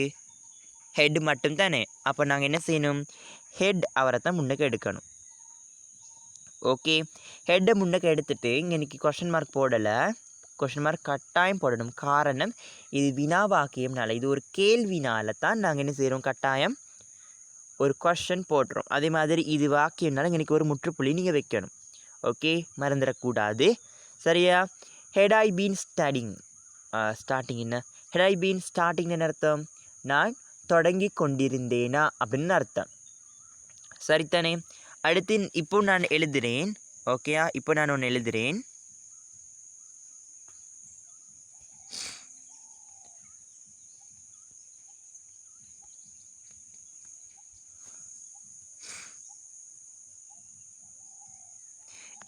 ஹெட் மட்டும் தானே. அப்போ நாங்கள் என்ன செய்யணும்? ஹெட் அவரை தான் முன்னுக்கு எடுக்கணும். ஓகே, ஹெட்டை முன்னுக்கு எடுத்துகிட்டு இங்கே இன்றைக்கி கொஷன் மார்க் போடலை, கொஷின் மார்க் கட்டாயம் போடணும். காரணம் இது வினா வாக்கியம்னால, இது ஒரு கேள்வினால தான் நாங்கள் என்ன செய்கிறோம், கட்டாயம் ஒரு கொஷன் போடுறோம். அதே மாதிரி இது வாக்கியம்னால எனக்கு ஒரு முற்றுப்புள்ளி நீங்கள் வைக்கணும். ஓகே, மறந்துடக்கூடாது. சரியா? ஹெட் ஐ பீன் ஸ்டார்டிங் என்ன, ஹெட் ஐ பீன் ஸ்டார்டிங் என்ன அர்த்தம், நான் தொடங்கி கொண்டிருந்தேனா அப்படின்னு அர்த்தம். சரித்தானே? அடுத்து இப்போ நான் எழுதுகிறேன். ஓகேயா? இப்போ நான் ஒன்று எழுதுகிறேன்.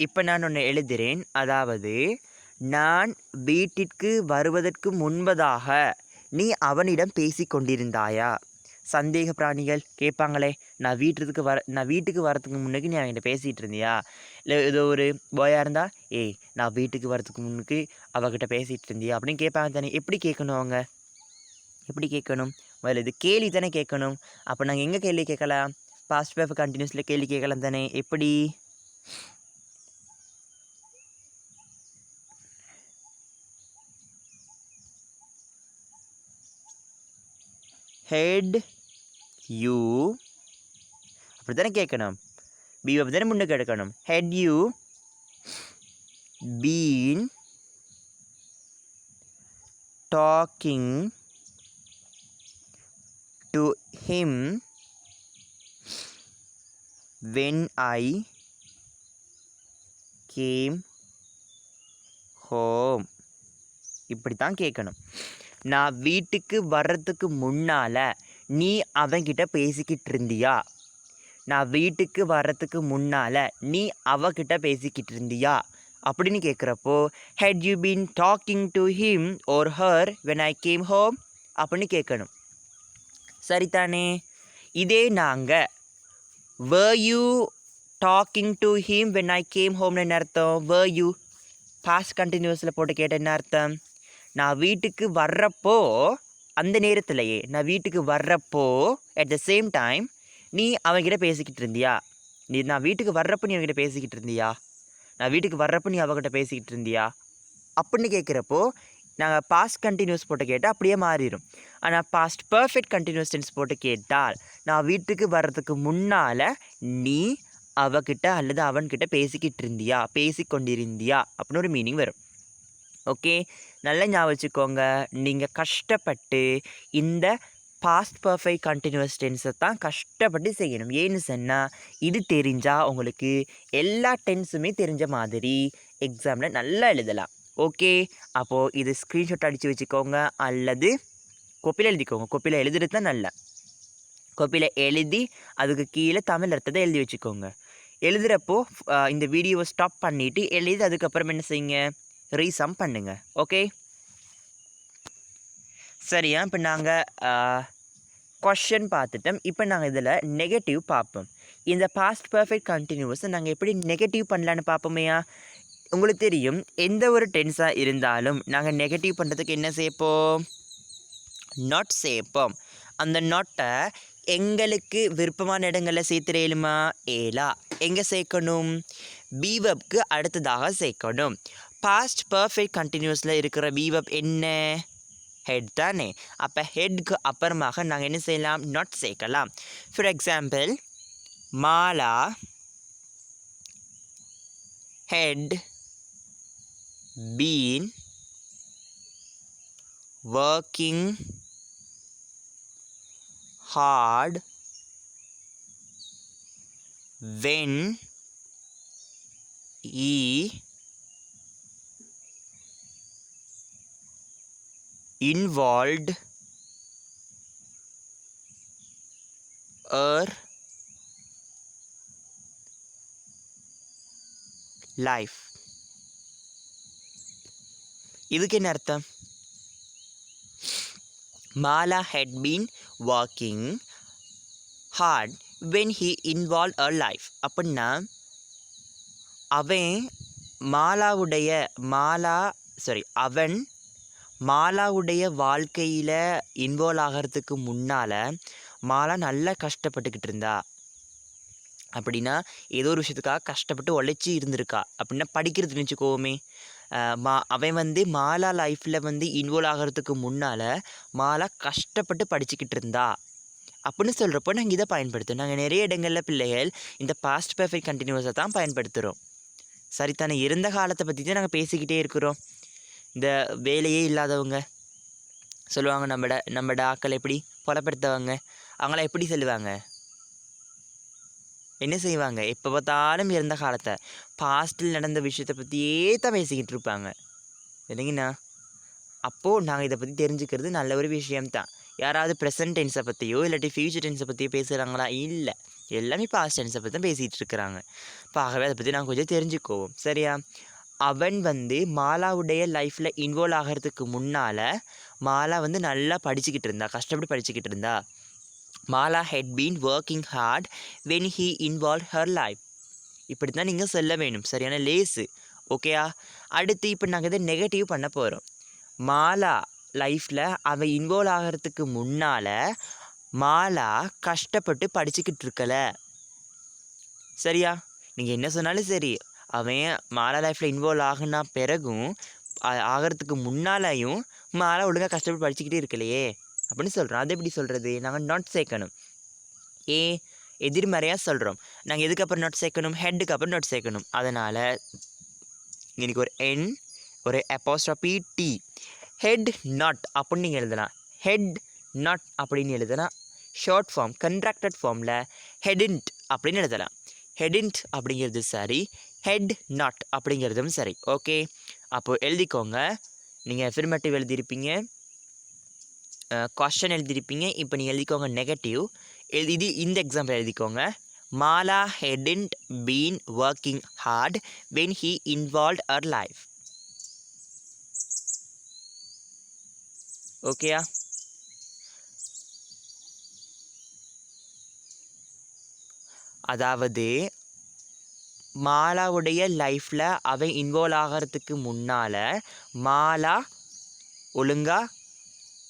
இப்போ நான் ஒன்று எழுதுகிறேன். அதாவது, நான் வீட்டிற்கு வருவதற்கு முன்பதாக நீ அவனிடம் பேசி கொண்டிருந்தாயா? சந்தேக பிராணிகள் கேட்பாங்களே, நான் வீட்டுக்கு வரத்துக்கு முன்னுக்கு நீ அவன்கிட்ட பேசிகிட்டு இருந்தியா? இல்லை ஏதோ ஒரு பாயாக இருந்தால், ஏய் நான் வீட்டுக்கு வரத்துக்கு முன்னுக்கு அவகிட்ட பேசிகிட்டு இருந்தியா அப்படின்னு கேட்பாங்க தானே. எப்படி கேட்கணும் அவங்க? எப்படி கேட்கணும்? முதல்ல இது கேள்வி தானே கேட்கணும். அப்போ நாங்கள் எங்கே கேள்வி கேட்கலாம்? பாஸ்ட் பர்ஃபெக்ட் கண்டினியூஸில் கேள்வி கேட்கலாம் தானே. எப்படி? ஹெட் யூ அப்படி தானே கேட்கணும். பி அப்படி தானே முன்னுக்கு எடுக்கணும். Head you been talking to him when I came home. இப்படி தான் கேட்கணும். நான் வீட்டுக்கு வர்றதுக்கு முன்னால் நீ அவன்கிட்ட பேசிக்கிட்டு இருந்தியா? நான் வீட்டுக்கு வர்றதுக்கு முன்னால் நீ அவகிட்ட பேசிக்கிட்டு இருந்தியா அப்படின்னு கேட்குறப்போ, had you been talking to him or her when I came home அப்படின்னு கேட்கணும். சரிதானே? இதே நாங்கள் were you talking to him when I came home என்ன அர்த்தம்? were you past continuousல போட்டு கேட்ட என்ன அர்த்தம்? நான் வீட்டுக்கு வர்றப்போ, அந்த நேரத்திலேயே நான் வீட்டுக்கு வர்றப்போ at the same time நீ அவன்கிட்ட பேசிக்கிட்டு இருந்தியா? நான் வீட்டுக்கு வர்றப்போ நீ அவன்கிட்ட பேசிக்கிட்டு இருந்தியா? நான் வீட்டுக்கு வர்றப்போ நீ அவகிட்ட பேசிக்கிட்டு இருந்தியா அப்படின்னு கேட்குறப்போ நாங்கள் பாஸ்ட் கண்டினியூஸ் போட்டு கேட்டால் அப்படியே மாறிடும். ஆனால் பாஸ்ட் பர்ஃபெக்ட் கண்டினியூஸ் டென்ஸ் போட்டு கேட்டால், நான் வீட்டுக்கு வர்றதுக்கு முன்னால் நீ அவகிட்ட அல்லது அவன்கிட்ட பேசிக்கிட்டு இருந்தியா, பேசிக்கொண்டிருந்தியா அப்படின்னு ஒரு மீனிங் வரும். ஓகே, நல்லா ஞாபகம் வச்சுக்கோங்க. நீங்கள் கஷ்டப்பட்டு இந்த பாஸ்ட் பர்ஃபெக்ட் கண்டினியூஸ் டென்ஸை தான் கஷ்டப்பட்டு செய்யணும். ஏன்னு சொன்னால், இது தெரிஞ்சால் உங்களுக்கு எல்லா டென்ஸுமே தெரிஞ்ச மாதிரி எக்ஸாமில் நல்லா எழுதலாம். ஓகே, அப்போது இது ஸ்க்ரீன்ஷாட் அடித்து வச்சுக்கோங்க அல்லது கோப்பியில் எழுதிக்கோங்க. கோப்பியில் எழுதுறது தான் நல்லா. கோப்பியில் எழுதி அதுக்கு கீழே தமிழ் அர்த்தத்தை எழுதி வச்சுக்கோங்க. எழுதுகிறப்போ இந்த வீடியோவை ஸ்டாப் பண்ணிவிட்டு எழுதி அதுக்கப்புறம் என்ன செய்யுங்க, ரீசம் பண்ணுங்க. ஓகே, சரியா? இப்போ நாங்கள் கொஷன் பார்த்துட்டோம். இப்போ நாங்கள் இதில் நெகட்டிவ் பார்ப்போம். இந்த பாஸ்ட் பர்ஃபெக்ட் கண்டினியூஸை நாங்கள் எப்படி நெகட்டிவ் பண்ணலான்னு பார்ப்போமையா? உங்களுக்கு தெரியும், எந்த ஒரு டென்ஸாக இருந்தாலும் நாங்கள் நெகட்டிவ் பண்ணுறதுக்கு என்ன சேர்ப்போம்? நாட் சேர்ப்போம். அந்த நாட்டை எங்களுக்கு விருப்பமான இடங்களில் சேர்த்துறேலுமா? ஏலா. எங்கே சேர்க்கணும்? பீவப்க்கு அடுத்ததாக சேர்க்கணும். பாஸ்ட் பர்ஃபெக்ட் கண்டினியூஸில் இருக்கிற பீவப் என்ன? ஹெட் தானே. அப்போ ஹெட்க்கு அப்புறமாக நாங்கள் என்ன செய்யலாம்? நாட் சேர்க்கலாம். For example, Mala head been working hard when he involved her life. இதுக்கு என்ன அர்த்தம்? Mala had been working hard when he involved her life. அப்படின்னா அவன் மாலாவுடைய வாழ்க்கையில் இன்வால்வ் ஆகிறதுக்கு முன்னால் மாலா நல்லா கஷ்டப்பட்டுக்கிட்டு இருந்தா. அப்படின்னா ஏதோ ஒரு விஷயத்துக்காக கஷ்டப்பட்டு உழைச்சி இருந்திருக்கா. அப்படின்னா படிக்கிறதுன்னு வச்சுக்கோமே. அவன் வந்து மாலா லைஃப்பில் வந்து இன்வால்வ் ஆகிறதுக்கு முன்னால் மாலா கஷ்டப்பட்டு படிச்சுக்கிட்டு இருந்தா அப்படின்னு சொல்கிறப்போ நாங்கள் இதை பயன்படுத்துகிறோம். நாங்கள் நிறைய இடங்களில் பிள்ளைகள் இந்த பாஸ்ட் பெர்ஃபெக்ட் கண்டினியூஸை தான் பயன்படுத்துகிறோம். சரித்தானே? இருந்த காலத்தை பற்றி தான் நாங்கள் பேசிக்கிட்டே இருக்கிறோம். இந்த வேலையே இல்லாதவங்க சொல்லுவாங்க, நம்மட ஆக்கள் எப்படி புலப்படுத்தவங்க, அவங்கள எப்படி சொல்லுவாங்க, என்ன செய்வாங்க, எப்போ பார்த்தாலும் இருந்த காலத்தை பாஸ்ட்டில் நடந்த விஷயத்தை பற்றியே தான் பேசிக்கிட்டு இருப்பாங்க இல்லைங்கண்ணா. அப்போது நாங்கள் இதை பற்றி தெரிஞ்சுக்கிறது நல்ல ஒரு விஷயம்தான். யாராவது ப்ரெசன்ட் டென்ஸை பற்றியோ இல்லாட்டி ஃப்யூச்சர் டென்ஸை பற்றியோ பேசுகிறாங்களா? இல்லை, எல்லாமே பாஸ்ட் டென்ஸை பற்றி தான் பேசிகிட்டு இருக்கிறாங்க. இப்போ ஆகவே அதை பற்றி நாங்கள் கொஞ்சம் தெரிஞ்சுக்குவோம். சரியா? அவன் வந்து மாலாவுடைய லைஃப்பில் இன்வால்வ் ஆகிறதுக்கு முன்னால் மாலா வந்து நல்லா படிச்சுக்கிட்டு இருந்தா, கஷ்டப்பட்டு படிச்சுக்கிட்டு இருந்தா. Mala head been working hard when he involve her life. இப்படி தான் நீங்கள் சொல்ல வேணும். சரியான லேஸு. ஓகேயா? அடுத்து இப்போ நாங்கள் இதை நெகட்டிவ் பண்ண போகிறோம். மாலா லைஃப்பில் அவன் இன்வால்வ் ஆகிறதுக்கு முன்னால் மாலா கஷ்டப்பட்டு படிச்சுக்கிட்டு இருக்கல. சரியா? நீங்கள் என்ன சொன்னாலும் சரி, அவன் மாலா லைஃப்பில் இன்வால்வ் ஆகுனா பிறகும் ஆகிறதுக்கு முன்னாலையும் மாலா ஒழுங்காக கஷ்டப்பட்டு படிச்சுக்கிட்டே இருக்கலையே அப்படின்னு சொல்கிறோம். அது எப்படி சொல்கிறது? நாங்கள் நாட் சேர்க்கணும். எதிர்மறையாக சொல்கிறோம். நாங்கள் எதுக்கப்புறம் நாட் சேர்க்கணும்? ஹெட்டுக்கு அப்புறம் நாட் சேர்க்கணும். அதனால் இன்றைக்கி ஒரு என், ஒரு அப்போஸ்ட்ரோபி டி, ஹெட் நாட் அப்படின்னு நீங்கள் எழுதலாம். ஹெட் நாட் அப்படின்னு எழுதனா ஷார்ட் ஃபார்ம் கன்ட்ராக்டட் ஃபார்மில் ஹெடின்ட் அப்படின்னு எழுதலாம். ஹெடின்ட் அப்படிங்கிறது சரி, ஹெட் நாட் அப்படிங்கிறதும் சரி. ஓகே, அப்போது எழுதிக்கோங்க. நீங்கள் அஃபர்மேட்டிவ் எழுதியிருப்பீங்க, கொஸ்டின் எழுதியிருப்பீங்க. இப்போ நீங்கள் எழுதிக்கோங்க நெகட்டிவ். இது இந்த எக்ஸாம்பிள் எழுதிக்கோங்க. Mala hadn't been working hard when he involved her life. ஓகேயா? அதாவது மாலாவுடைய லைஃப்பில் அவன் இன்வால்வ் ஆகிறதுக்கு முன்னால் மாலா ஒழுங்காக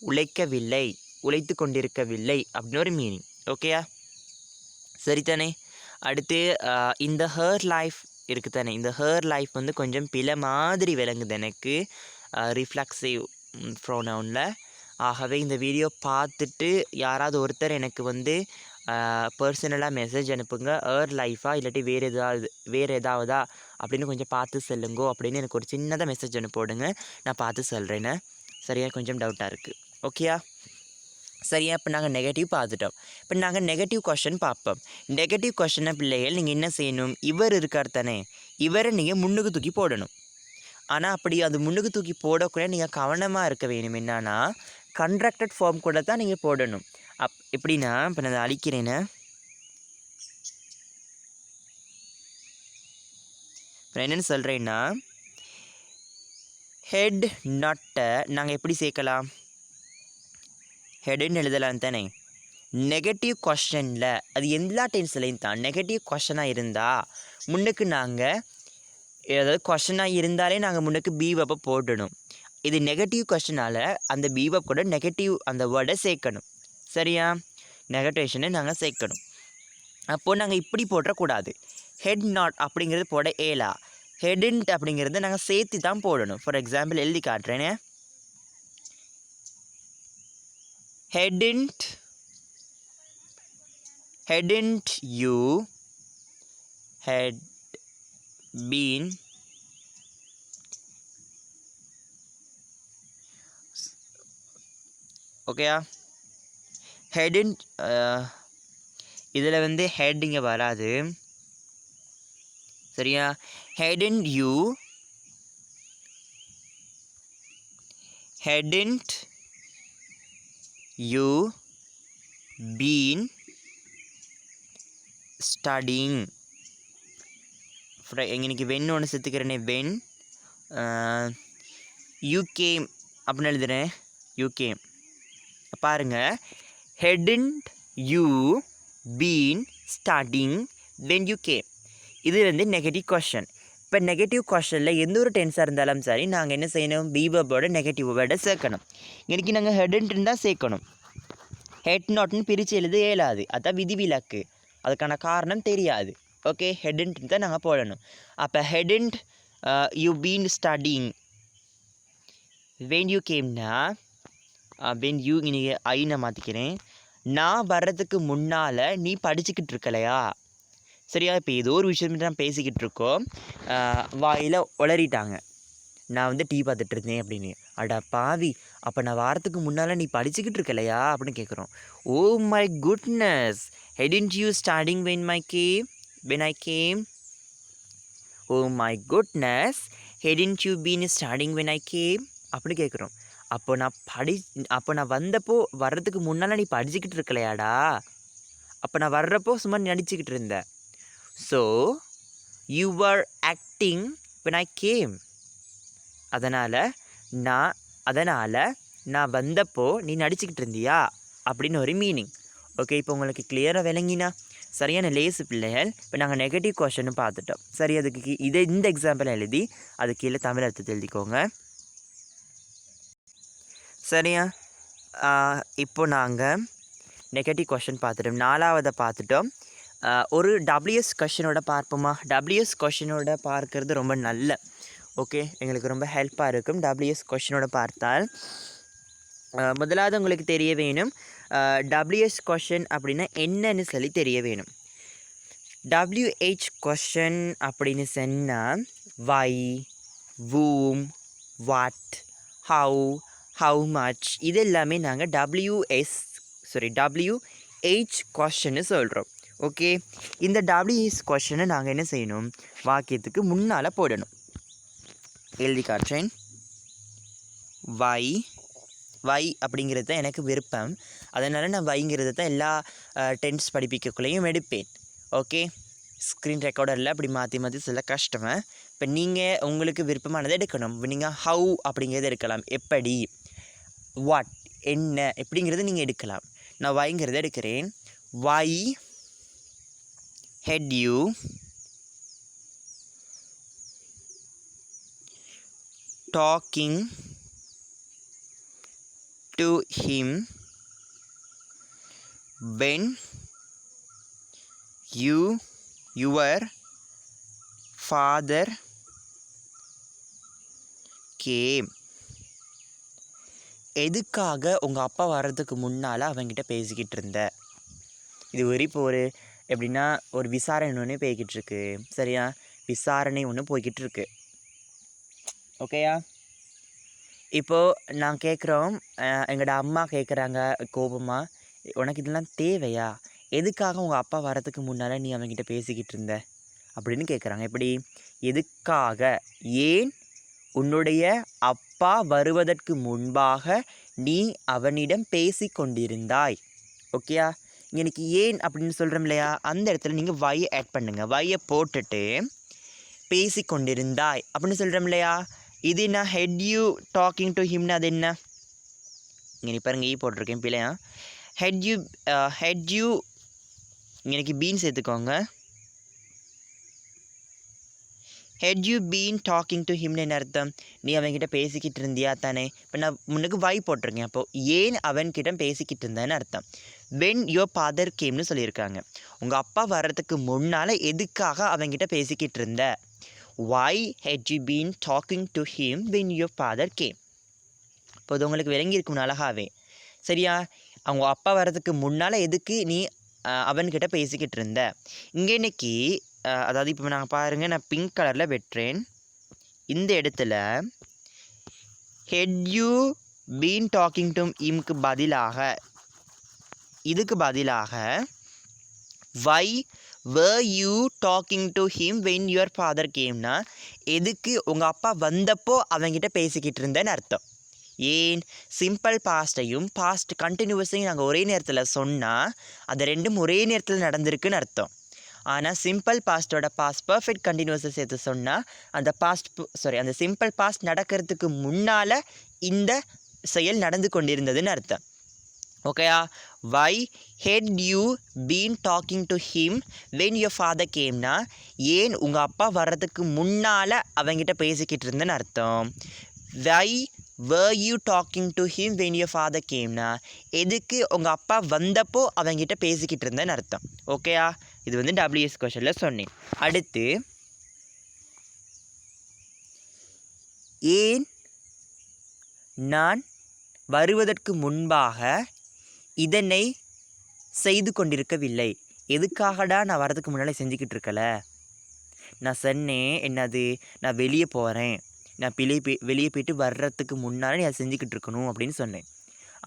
உழைக்கவில்லை, உழைத்து கொண்டிருக்கவில்லை அப்படின்னு ஒரு மீனிங். ஓகேயா? சரித்தானே? அடுத்து இந்த ஹர் லைஃப் இருக்குது தானே, இந்த ஹர் லைஃப் வந்து கொஞ்சம் பிழை மாதிரி விளங்குது எனக்கு ரிஃப்ளெக்சிவ் ப்ரோனவுனில். ஆகவே இந்த வீடியோ பார்த்துட்டு யாராவது ஒருத்தர் எனக்கு வந்து பர்சனலாக மெசேஜ் அனுப்புங்க. ஹர் லைஃபா இல்லாட்டி வேறு ஏதாவதா அப்படின்னு கொஞ்சம் பார்த்து சொல்லுங்கோ அப்படின்னு எனக்கு ஒரு சின்னதாக மெசேஜ் அனுப்பிவிடுங்க. நான் பார்த்து சொல்கிறேன்னு. சரியா? கொஞ்சம் டவுட்டாக இருக்குது. ஓகேயா? சரியா? இப்போ நாங்கள் நெகட்டிவ் பார்த்துட்டோம். இப்போ நாங்கள் நெகட்டிவ் கொஷின் பார்ப்போம். நெகட்டிவ் கொஷினை பிள்ளைகள் நீங்கள் என்ன செய்யணும்? இவர் இருக்கார் தானே, இவரை நீங்கள் முன்னுக்கு தூக்கி போடணும். ஆனால் அப்படி அது முன்னுக்கு தூக்கி போடக்கூட நீங்கள் கவனமாக இருக்க வேணும். என்னன்னா கன்ட்ராக்டட் ஃபார்ம் கூட தான் நீங்கள் போடணும். எப்படின்னா இப்போ நான் அதை அழிக்கிறேன்னு, இப்போ என்னென்னு சொல்கிறேன்னா ஹெட் நாட்டை நாங்கள் எப்படி சேர்க்கலாம்? ஹெடுன்னு எழுதலாம் தானே. நெகட்டிவ் கொஷனில் அது எல்லா டென்ஸ்லையும் தான் நெகட்டிவ் கொஷனாக இருந்தால் முன்னுக்கு நாங்கள் ஏதாவது கொஷனாக இருந்தாலே நாங்கள் முன்னுக்கு பீவப்பை போடணும். இது நெகட்டிவ் கொஷனால் அந்த பீவப் கூட நெகட்டிவ் அந்த வேர்டை சேர்க்கணும். சரியா? நெகட்டிவேஷனை நாங்கள் சேர்க்கணும். அப்போது நாங்கள் இப்படி போடக்கூடாது. ஹெட் நாட் அப்படிங்கிறது போட ஏலா, ஹெடின்ட் அப்படிங்கிறது நாங்கள் சேர்த்து தான் போடணும். ஃபார் எக்ஸாம்பிள் எழுதி காட்டுறேனே. Hadn't you had been ஓகேயா? hadn't இதில் வந்து ஹெட் இங்கே வராது. சரியா? hadn't you been studying. இன்னைக்கு வென் ஒன்று சேர்த்துக்கிறேனே, வென் யூ கேம் அப்படின்னு எழுதுறேன். யூ கேம் பாருங்கள். hadn't you been studying when you came. இது வந்து நெகட்டிவ் கொஷன். இப்போ நெகட்டிவ் கொஷனில் எந்த ஒரு டென்ஸாக இருந்தாலும் சரி நாங்கள் என்ன செய்யணும்? பீவர்போட நெகட்டிவ் வேர்டை சேர்க்கணும். இன்றைக்கி நாங்கள் ஹெடுன்ட்டு தான் சேர்க்கணும். ஹெட் நாட்னு பிரித்து எழுத இயலாது. அதான் விதிவிலக்கு. அதுக்கான காரணம் தெரியாது. ஓகே, ஹெடுன்ட்டு தான் நாங்கள் போடணும். அப்போ hadn't you been studying when you கேம்னா வென் யூ இன்றைக்கி ஐனை மாற்றிக்கிறேன். நான் வர்றதுக்கு முன்னால் நீ படிச்சுக்கிட்டு இருக்கலையா? சரியா? இப்போ ஏதோ ஒரு விஷயம் தான் பேசிக்கிட்டு இருக்கோம், வாயில் உளறிட்டாங்க. நான் வந்து டீ பார்த்துட்டு இருந்தேன் அப்படின்னு. அடா பாவி, அப்போ நான் வாரத்துக்கு முன்னால் நீ படிச்சுக்கிட்டு இருக்கலையா அப்படின்னு கேட்குறோம். Oh my goodness, hadn't you starting when I came? Oh my goodness, hadn't you been starting when I came அப்படி கேட்குறோம். அப்போ நான் வந்தப்போ வர்றதுக்கு முன்னால் நீ படிச்சுக்கிட்டு இருக்கலையாடா? அப்போ நான் வர்றப்போ சும்மா நடிச்சுக்கிட்டு இருந்தேன். So you are acting when I game. அதனால் நான் வந்தப்போ நீ நடிச்சுக்கிட்டு இருந்தியா அப்படின்னு ஒரு மீனிங். ஓகே, இப்போ உங்களுக்கு கிளியராக விளங்கினா சரியான லேசு பிள்ளைகள். இப்போ நாங்கள் நெகட்டிவ் கொஷன்னு பார்த்துட்டோம். சரி, அதுக்கு இந்த எக்ஸாம்பிள் எழுதி அது கீழே தமிழ் அர்த்தத்தை எழுதிக்கோங்க. சரியா? இப்போ நாங்கள் நெகட்டிவ் கொஷின் பார்த்துட்டோம். 4ஆவதை பார்த்துட்டோம். ஒரு WS கொஷினோட பார்ப்போமா? WS கொஷினோட பார்க்கறது ரொம்ப நல்ல, ஓகே, எங்களுக்கு ரொம்ப ஹெல்ப்பாக இருக்கும் WS கொஷினோட பார்த்தால். முதலாவது உங்களுக்கு தெரிய வேணும் WS கொஷின் அப்படின்னா என்னன்னு சொல்லி தெரிய வேணும். WH கொஷின் அப்படின்னு சொன்னால் வை, whom, what, how much இது எல்லாமே நாங்கள் WH கொஷின்னு சொல்கிறோம். ஓகே, இந்த WH கொஷினை நாங்கள் என்ன செய்யணும்? வாக்கியத்துக்கு முன்னால் போடணும். எழுதி காட்டுறேன். வை அப்படிங்கிறது தான் எனக்கு விருப்பம். அதனால் நான் வைங்கிறது தான் எல்லா டென்ஸ் படிப்பிக்கக்குள்ளேயும் எடுப்பேன். ஓகே, ஸ்க்ரீன் ரெக்கார்டரில் அப்படி மாற்றி சொல்ல கஷ்டமே. இப்போ நீங்கள் உங்களுக்கு விருப்பமானதை எடுக்கணும். நீங்கள் ஹவு அப்படிங்கிறது எடுக்கலாம், எப்படி, வாட் என்ன எப்படிங்கிறது நீங்கள் எடுக்கலாம். நான் வைங்கிறத எடுக்கிறேன். Why had you talking to him when your father came. எதுக்காக உங்கள் அப்பா வர்றதுக்கு முன்னால் அவங்ககிட்ட பேசிக்கிட்டு இருந்த? இது இப்போ ஒரு எப்படின்னா ஒரு விசாரணை ஒன்று போய்கிட்டு இருக்கு. சரியா? விசாரணை ஒன்று போய்கிட்டு இருக்கு. ஓகேயா? இப்போது நான் கேட்குறோம், எங்களோட அம்மா கேட்குறாங்க கோபமாக, உனக்கு இதெல்லாம் தேவையா? எதுக்காக உங்கள் அப்பா வரத்துக்கு முன்னால் நீ அவங்ககிட்ட பேசிக்கிட்டு இருந்த அப்படின்னு கேட்குறாங்க. எப்படி? எதுக்காக, ஏன் உன்னுடைய அப்பா வருவதற்கு முன்பாக நீ அவனிடம் பேசி கொண்டிருந்தாய்? ஓகேயா? எனக்கு ஏன் அப்படின்னு சொல்கிறோம் இல்லையா, அந்த இடத்துல நீங்கள் வையை ஆட் பண்ணுங்கள். வையை போட்டுட்டு பேசி கொண்டிருந்தாய் அப்படின்னு சொல்கிறோம் இல்லையா. இது என்ன? ஹெட் யூ டாக்கிங் டு ஹிம்னு அது என்ன? இங்கே பாருங்க, போட்டிருக்கேன் பிள்ளையா. ஹெட் யூ எனக்கு பீன் சேர்த்துக்கோங்க. Had you been talking to ஹிம்னு என்ன அர்த்தம்? நீ அவன்கிட்ட பேசிக்கிட்டு இருந்தியா தானே. இப்போ நான் முன்னுக்கு வை போட்டிருக்கேன். அப்போது ஏன் அவன்கிட்ட பேசிக்கிட்டு இருந்தேன்னு அர்த்தம். வென் யுவர் ஃபாதர் கேம்னு சொல்லியிருக்காங்க. உங்கள் அப்பா வர்றதுக்கு முன்னால் எதுக்காக அவன்கிட்ட பேசிக்கிட்டு இருந்த? Why had you been talking to him when your father came? இப்போது உங்களுக்கு விளங்கியிருக்கும் அழகாவே. சரியா? அவங்க அப்பா வர்றதுக்கு முன்னால் எதுக்கு நீ அவன்கிட்ட பேசிக்கிட்டு இருந்த? இங்கே இன்னைக்கு அதாவது இப்போ நான் பாருங்கள், நான் பிங்க் கலரில் வெட்டுறேன். இந்த இடத்துல had you been talking to ஹிம்க்கு பதிலாக, இதுக்கு பதிலாக வை were you talking to him when your father cameனா எதுக்கு உங்கள் அப்பா வந்தப்போ அவங்ககிட்ட பேசிக்கிட்டு இருந்தேன்னு அர்த்தம். ஏன்? சிம்பிள் பாஸ்ட்டையும் பாஸ்ட் கண்டினியூஸையும் நாங்கள் ஒரே நேரத்தில் சொன்னால் அது ரெண்டும் ஒரே நேரத்தில் நடந்திருக்குன்னு அர்த்தம். ஆனால் சிம்பிள் பாஸ்ட்டோட பாஸ்ட் பர்ஃபெக்ட் கண்டினியூஸை சேர்த்து சொன்னால் அந்த சிம்பிள் பாஸ்ட் நடக்கிறதுக்கு முன்னால் இந்த செயல் நடந்து கொண்டிருந்ததுன்னு அர்த்தம். ஓகேயா? Why had you been talking to him when your father கேம்னா ஏன் உங்கள் அப்பா வர்றதுக்கு முன்னால் அவங்ககிட்ட பேசிக்கிட்டு இருந்தேன்னு அர்த்தம். வை were you talking to him when your father cameனா எதுக்கு உங்கள் அப்பா வந்தப்போ அவங்ககிட்ட பேசிக்கிட்டு இருந்தேன்னு அர்த்தம். ஓகேயா? இது WS கொஷனில் சொன்னேன். அடுத்து ஏன் நான் வருவதற்கு முன்பாக இதனை செய்து கொண்டிருக்கவில்லை? எதுக்காகடா நான் வரதுக்கு முன்னால் செஞ்சுக்கிட்டு இருக்கல? நான் சொன்னேன் என்னது, நான் வெளியே போகிறேன், நான் வெளியே போயிட்டு வர்றதுக்கு முன்னால் நீ அதை செஞ்சுக்கிட்டு இருக்கணும் அப்படின்னு சொன்னேன்.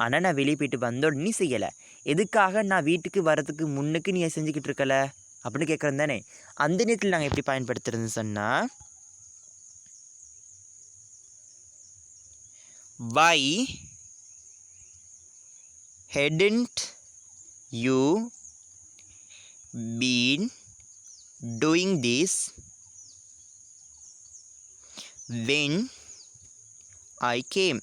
ஆனால் நான் வெளியே போயிட்டு வந்தோட நீ செய்யலை. எதுக்காக நான் வீட்டுக்கு வர்றதுக்கு முன்னுக்கு நீ செஞ்சுக்கிட்டு இருக்கல அப்படின்னு கேட்குறேன் தானே. அந்த நேரத்தில் நாங்கள் எப்படி பயன்படுத்துறதுன்னு சொன்னால், why hadn't you been doing this when I came?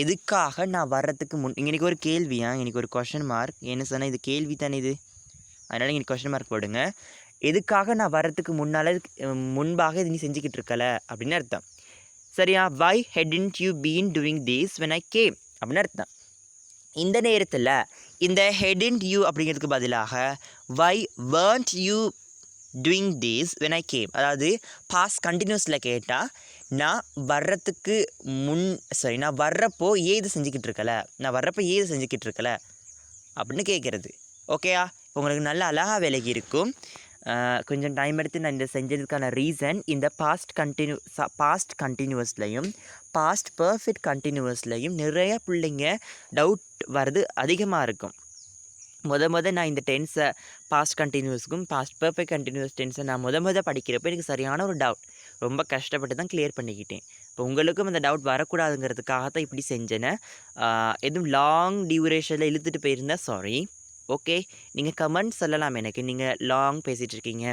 எதுக்காக நான் வர்றதுக்கு இன்றைக்கி ஒரு கேள்வியா, இன்றைக்கி ஒரு கொஷன் மார்க். என்ன சொன்னால் இது கேள்வி தானே இது, அதனால் இன்றைக்கி கொஷன் மார்க் போடுங்க. எதுக்காக நான் வர்றதுக்கு முன்பாக இது நீ செஞ்சுக்கிட்டு இருக்கல அப்படின்னு அர்த்தம். சரியா? why hadn't you been doing this when I came அப்படின்னு அர்த்தம். இந்த நேரத்தில் இந்த hadn't you அப்படிங்கிறதுக்கு பதிலாக why weren't you doing this when I came, அதாவது பாஸ்ட் கண்டினியூஸில் கேட்டால் நான் வர்றதுக்கு நான் வர்றப்போ ஏது செஞ்சுக்கிட்டு இருக்கல, நான் வர்றப்போ ஏது செஞ்சுக்கிட்டு இருக்கல அப்படின்னு கேட்குறது. ஓகேயா? உங்களுக்கு நல்ல அழகாக விலகி இருக்கும். கொஞ்சம் டைம் எடுத்து நான் இந்த செஞ்சதுக்கான ரீசன், இந்த பாஸ்ட் கண்டினியூஸ்லையும் பாஸ்ட் பர்ஃபெக்ட் கண்டினியூஸ்லையும் நிறைய பிள்ளைங்க டவுட் வர்றது அதிகமாக இருக்கும். நான் இந்த டென்ஸை பாஸ்ட் கண்டினியூஸுக்கும் பாஸ்ட் பர்ஃபெக்ட் கண்டினியூஸ் டென்ஸை நான் படிக்கிறப்போ எனக்கு சரியான ஒரு டவுட், ரொம்ப கஷ்டப்பட்டு தான் கிளியர் பண்ணிக்கிட்டேன். இப்போ உங்களுக்கும் அந்த டவுட் வரக்கூடாதுங்கிறதுக்காக தான் இப்படி செஞ்சேன்னு. எதுவும் லாங் டியூரேஷனில் இழுத்துட்டு போயிருந்தால் சாரி. ஓகே, நீங்கள் கமெண்ட் சொல்லலாம் எனக்கு, நீங்கள் லாங் பேசிகிட்டு இருக்கீங்க,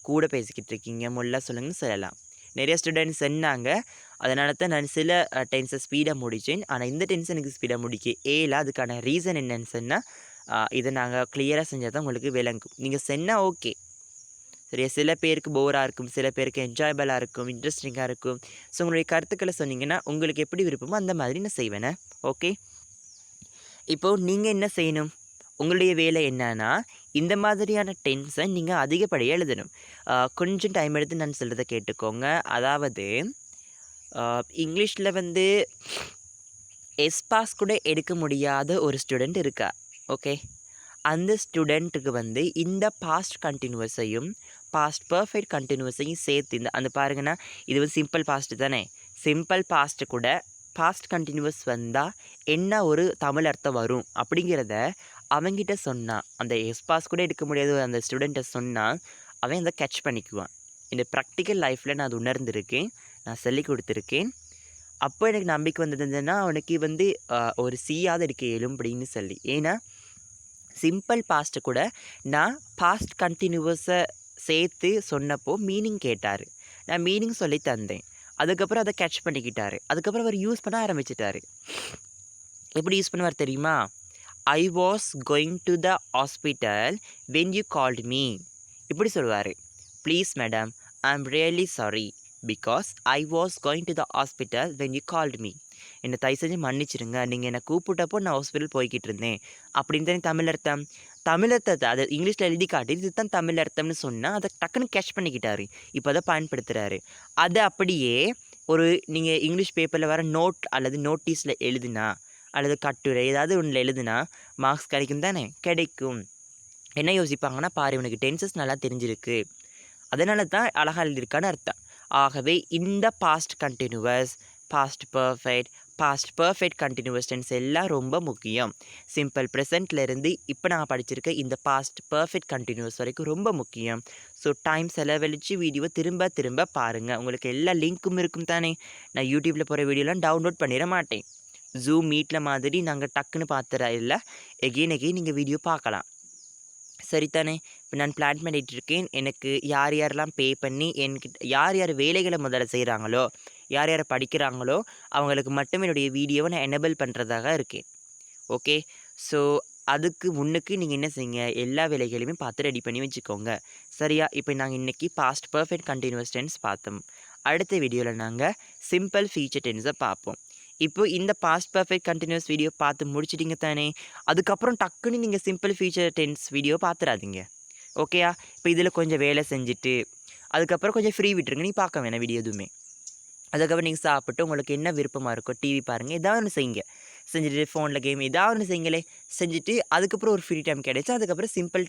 கூட பேசிக்கிட்டு இருக்கீங்க, முல்ல சொல்லுங்கன்னு சொல்லலாம். நிறைய ஸ்டூடெண்ட்ஸ் சொன்னாங்க, அதனால தான் நான் சில டென்ஸை ஸ்பீடாக முடித்தேன். ஆனால் இந்த டென்ஸ் எனக்கு ஸ்பீடாக முடிக்க அதுக்கான ரீசன் என்னன்னு சொன்னால், இதை நாங்கள் கிளியராக செஞ்சால் தான் உங்களுக்கு விளங்கும். நீங்கள் சொன்னால் ஓகே சரியா, சில பேருக்கு போராக இருக்கும், சில பேருக்கு என்ஜாயபிளாக இருக்கும், இன்ட்ரெஸ்டிங்காக இருக்கும். ஸோ உங்களுடைய கருத்துக்களை சொன்னீங்கன்னா உங்களுக்கு எப்படி விருப்பமோ அந்த மாதிரி நான் செய்வேனே. ஓகே, இப்போது நீங்கள் என்ன செய்யணும், உங்களுடைய வேலை என்னன்னா இந்த மாதிரியான டென்ஸை நீங்கள் அதிகப்படியாக எழுதணும். கொஞ்சம் டைம் எடுத்து நான் சொல்கிறத கேட்டுக்கோங்க. அதாவது இங்கிலீஷில் எஸ்பாஸ் கூட எடுக்க முடியாத ஒரு ஸ்டூடெண்ட் இருக்கா. ஓகே, அந்த ஸ்டூடெண்ட்டுக்கு இந்த பாஸ்ட் கண்டினியூஸையும் பாஸ்ட் பர்ஃபெக்ட் கண்டினியூஸையும் சேர்த்து அந்த பாருங்கன்னா இது சிம்பிள் பாஸ்ட்டு தானே. சிம்பிள் பாஸ்ட்டு கூட பாஸ்ட் கண்டினியூஸ் வந்தால் என்ன ஒரு தமிழ் அர்த்தம் வரும் அப்படிங்கிறத அவங்கிட்ட சொன்னான். அந்த எஸ்பாஸ் கூட எடுக்க முடியாது அந்த ஸ்டூடெண்ட்டை சொன்னால் அவன் அதை கேட்ச் பண்ணிக்குவான். இந்த ப்ராக்டிக்கல் லைஃப்பில் நான் அது உணர்ந்திருக்கேன், நான் சொல்லி கொடுத்துருக்கேன். அப்போ எனக்கு நம்பிக்கை வந்ததுன்னா அவனுக்கு ஒரு சியாவது எடுக்க இயலும் அப்படின்னு சொல்லி. ஏன்னா சிம்பிள் பாஸ்ட்டு கூட நான் பாஸ்ட் கண்டினியூஸை சேர்த்து சொன்னப்போ மீனிங் கேட்டார், நான் மீனிங் சொல்லி தந்தேன். அதுக்கப்புறம் அதை கேட்ச் பண்ணிக்கிட்டார். அதுக்கப்புறம் அவர் யூஸ் பண்ண ஆரம்பிச்சிட்டார். எப்படி யூஸ் பண்ணுவார் தெரியுமா? ஐ was going to the hospital when you called me இப்படி சொல்லுவார். Please madam, I am really sorry because I was going to the hospital when you called me. என்னை தயவு செஞ்சு மன்னிச்சிருங்க, நீங்கள் என்னை கூப்பிட்டப்போ நான் ஹாஸ்பிட்டல் போய்கிட்டு இருந்தேன் அப்படின்னு தானே தமிழ் அர்த்தம். தமிழ் அர்த்தத்தை அதை இங்கிலீஷில் எழுதி காட்டி இது தான் தமிழ் அர்த்தம்னு சொன்னால் அதை டக்குன்னு கேட்ச் பண்ணிக்கிட்டாரு. இப்போ அதை பயன்படுத்துகிறாரு. அதை அப்படியே ஒரு நீங்கள் இங்கிலீஷ் பேப்பரில் வர நோட் அல்லது நோட்டீஸில் எழுதுனா அல்லது கட்டுரை ஏதாவது ஒன்றில் எழுதுனா மார்க்ஸ் கிடைக்கும் தானே. கிடைக்கும். என்ன யோசிப்பாங்கன்னா, பாரு இவனுக்கு டென்சஸ் நல்லா தெரிஞ்சிருக்கு, அதனால தான் அழகாக எழுதியிருக்கான்னு அர்த்தம். ஆகவே இந்த past continuous, past perfect continuous tense எல்லாம் ரொம்ப முக்கியம். சிம்பிள் ப்ரெசண்ட்லேருந்து இப்போ நான் படிச்சிருக்க இந்த பாஸ்ட் பர்ஃபெக்ட் கண்டினியூவஸ் வரைக்கும் ரொம்ப முக்கியம். ஸோ டைம் செலவழித்து வீடியோவை திரும்ப திரும்ப பாருங்கள். உங்களுக்கு எல்லா லிங்க்கும் இருக்கும் தானே. நான் யூடியூப்பில் போகிற வீடியோலாம் டவுன்லோட் பண்ணிட மாட்டேன். ஜூம் மீட்டில் மாதிரி நாங்கள் டக்குன்னு பார்த்துறா இல்லை, எகெயின் நீங்கள் வீடியோ பார்க்கலாம். சரித்தானே. இப்போ நான் பிளான் பண்ணிகிட்ருக்கேன். எனக்கு யார் யாரெல்லாம் பே பண்ணி என்கிட்ட யார் யார் வேலைகளை முதல்ல செய்கிறாங்களோ, யார் யார் படிக்கிறாங்களோ அவங்களுக்கு மட்டும் என்னுடைய வீடியோவை நான் எனேபிள் பண்ணுறதாக இருக்கேன். ஓகே, ஸோ அதுக்கு முன்னுக்கு நீங்கள் என்ன செய்யுங்க, எல்லா வேலைகளையுமே பார்த்து ரெடி பண்ணி வச்சுக்கோங்க. சரியா? இப்போ நாங்கள் இன்றைக்கி பாஸ்ட் பர்ஃபெக்ட் கண்டினியூஸ் டென்ஸ் பார்த்தோம். அடுத்த வீடியோவில் நாங்கள் சிம்பிள் ஃபியூச்சர் டென்ஸை பார்ப்போம். இப்போ இந்த பாஸ்ட் பர்ஃபெக்ட் கண்டினியூஸ் வீடியோ பார்த்து முடிச்சிட்டிங்க தானே. அதுக்கப்புறம் டக்குன்னு நீங்கள் சிம்பிள் ஃபியூச்சர் டென்ஸ் வீடியோ பார்த்துடாதீங்க. ஓகேயா? இப்போ இதில் கொஞ்சம் வேலை செஞ்சுட்டு அதுக்கப்புறம் கொஞ்சம் ஃப்ரீ விட்டுருங்க, நீ பார்க்க வேணாம் வீடியோ எதுவுமே. அதுக்கப்புறம் நீங்கள் சாப்பிட்டு உங்களுக்கு என்ன விருப்பமாக இருக்கோ டிவி பாருங்கள், ஏதாவது ஒன்று செய்யுங்க. செஞ்சுட்டு ஃபோனில் கேம் ஏதாவது ஒன்று செய்யுங்களே. செஞ்சுட்டு அதுக்கப்புறம் ஒரு ஃப்ரீ டைம் கிடைச்சா அதுக்கப்புறம் சிம்பிள்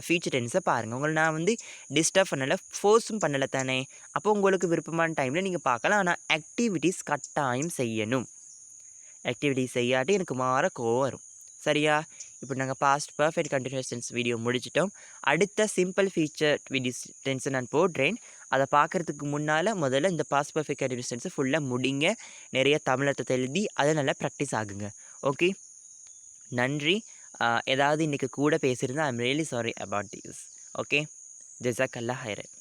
ஃபியூச்சர் டென்ஸை பாருங்கள். உங்கள நான் வந்து டிஸ்டர்ப் பண்ணலை, ஃபோர்ஸும் பண்ணலை தானே. அப்போ உங்களுக்கு விருப்பமான டைமில் நீங்கள் பார்க்கலாம். ஆனால் ஆக்டிவிட்டீஸ் கட்டாயம் செய்யணும். ஆக்டிவிட்டீஸ் செய்யாட்டி எனக்கு மாற கோவம் வரும். சரியா? இப்போ நாங்கள் past perfect continuous tense video முடிச்சிட்டோம். அடுத்த சிம்பிள் ஃபியூச்சர் டென்ஸை நான் போடுறேன். அதை பார்க்குறதுக்கு முன்னால் முதல்ல இந்த பாஸ்ட் பர்ஃபெக்ட் கண்டினியூஸ் டென்ஸை ஃபுல்லாக முடிங்க. நிறைய தமிழ் அர்த்தத்தை எழுதி அதை நல்லா ப்ராக்டிஸ் ஆகுங்க. ஓகே, நன்றி. ஏதாவது இன்றைக்கி கூட பேசியிருந்தா I am really sorry about this. Okay, ஜஸாக்கல்லாஹ் ஹைரன்.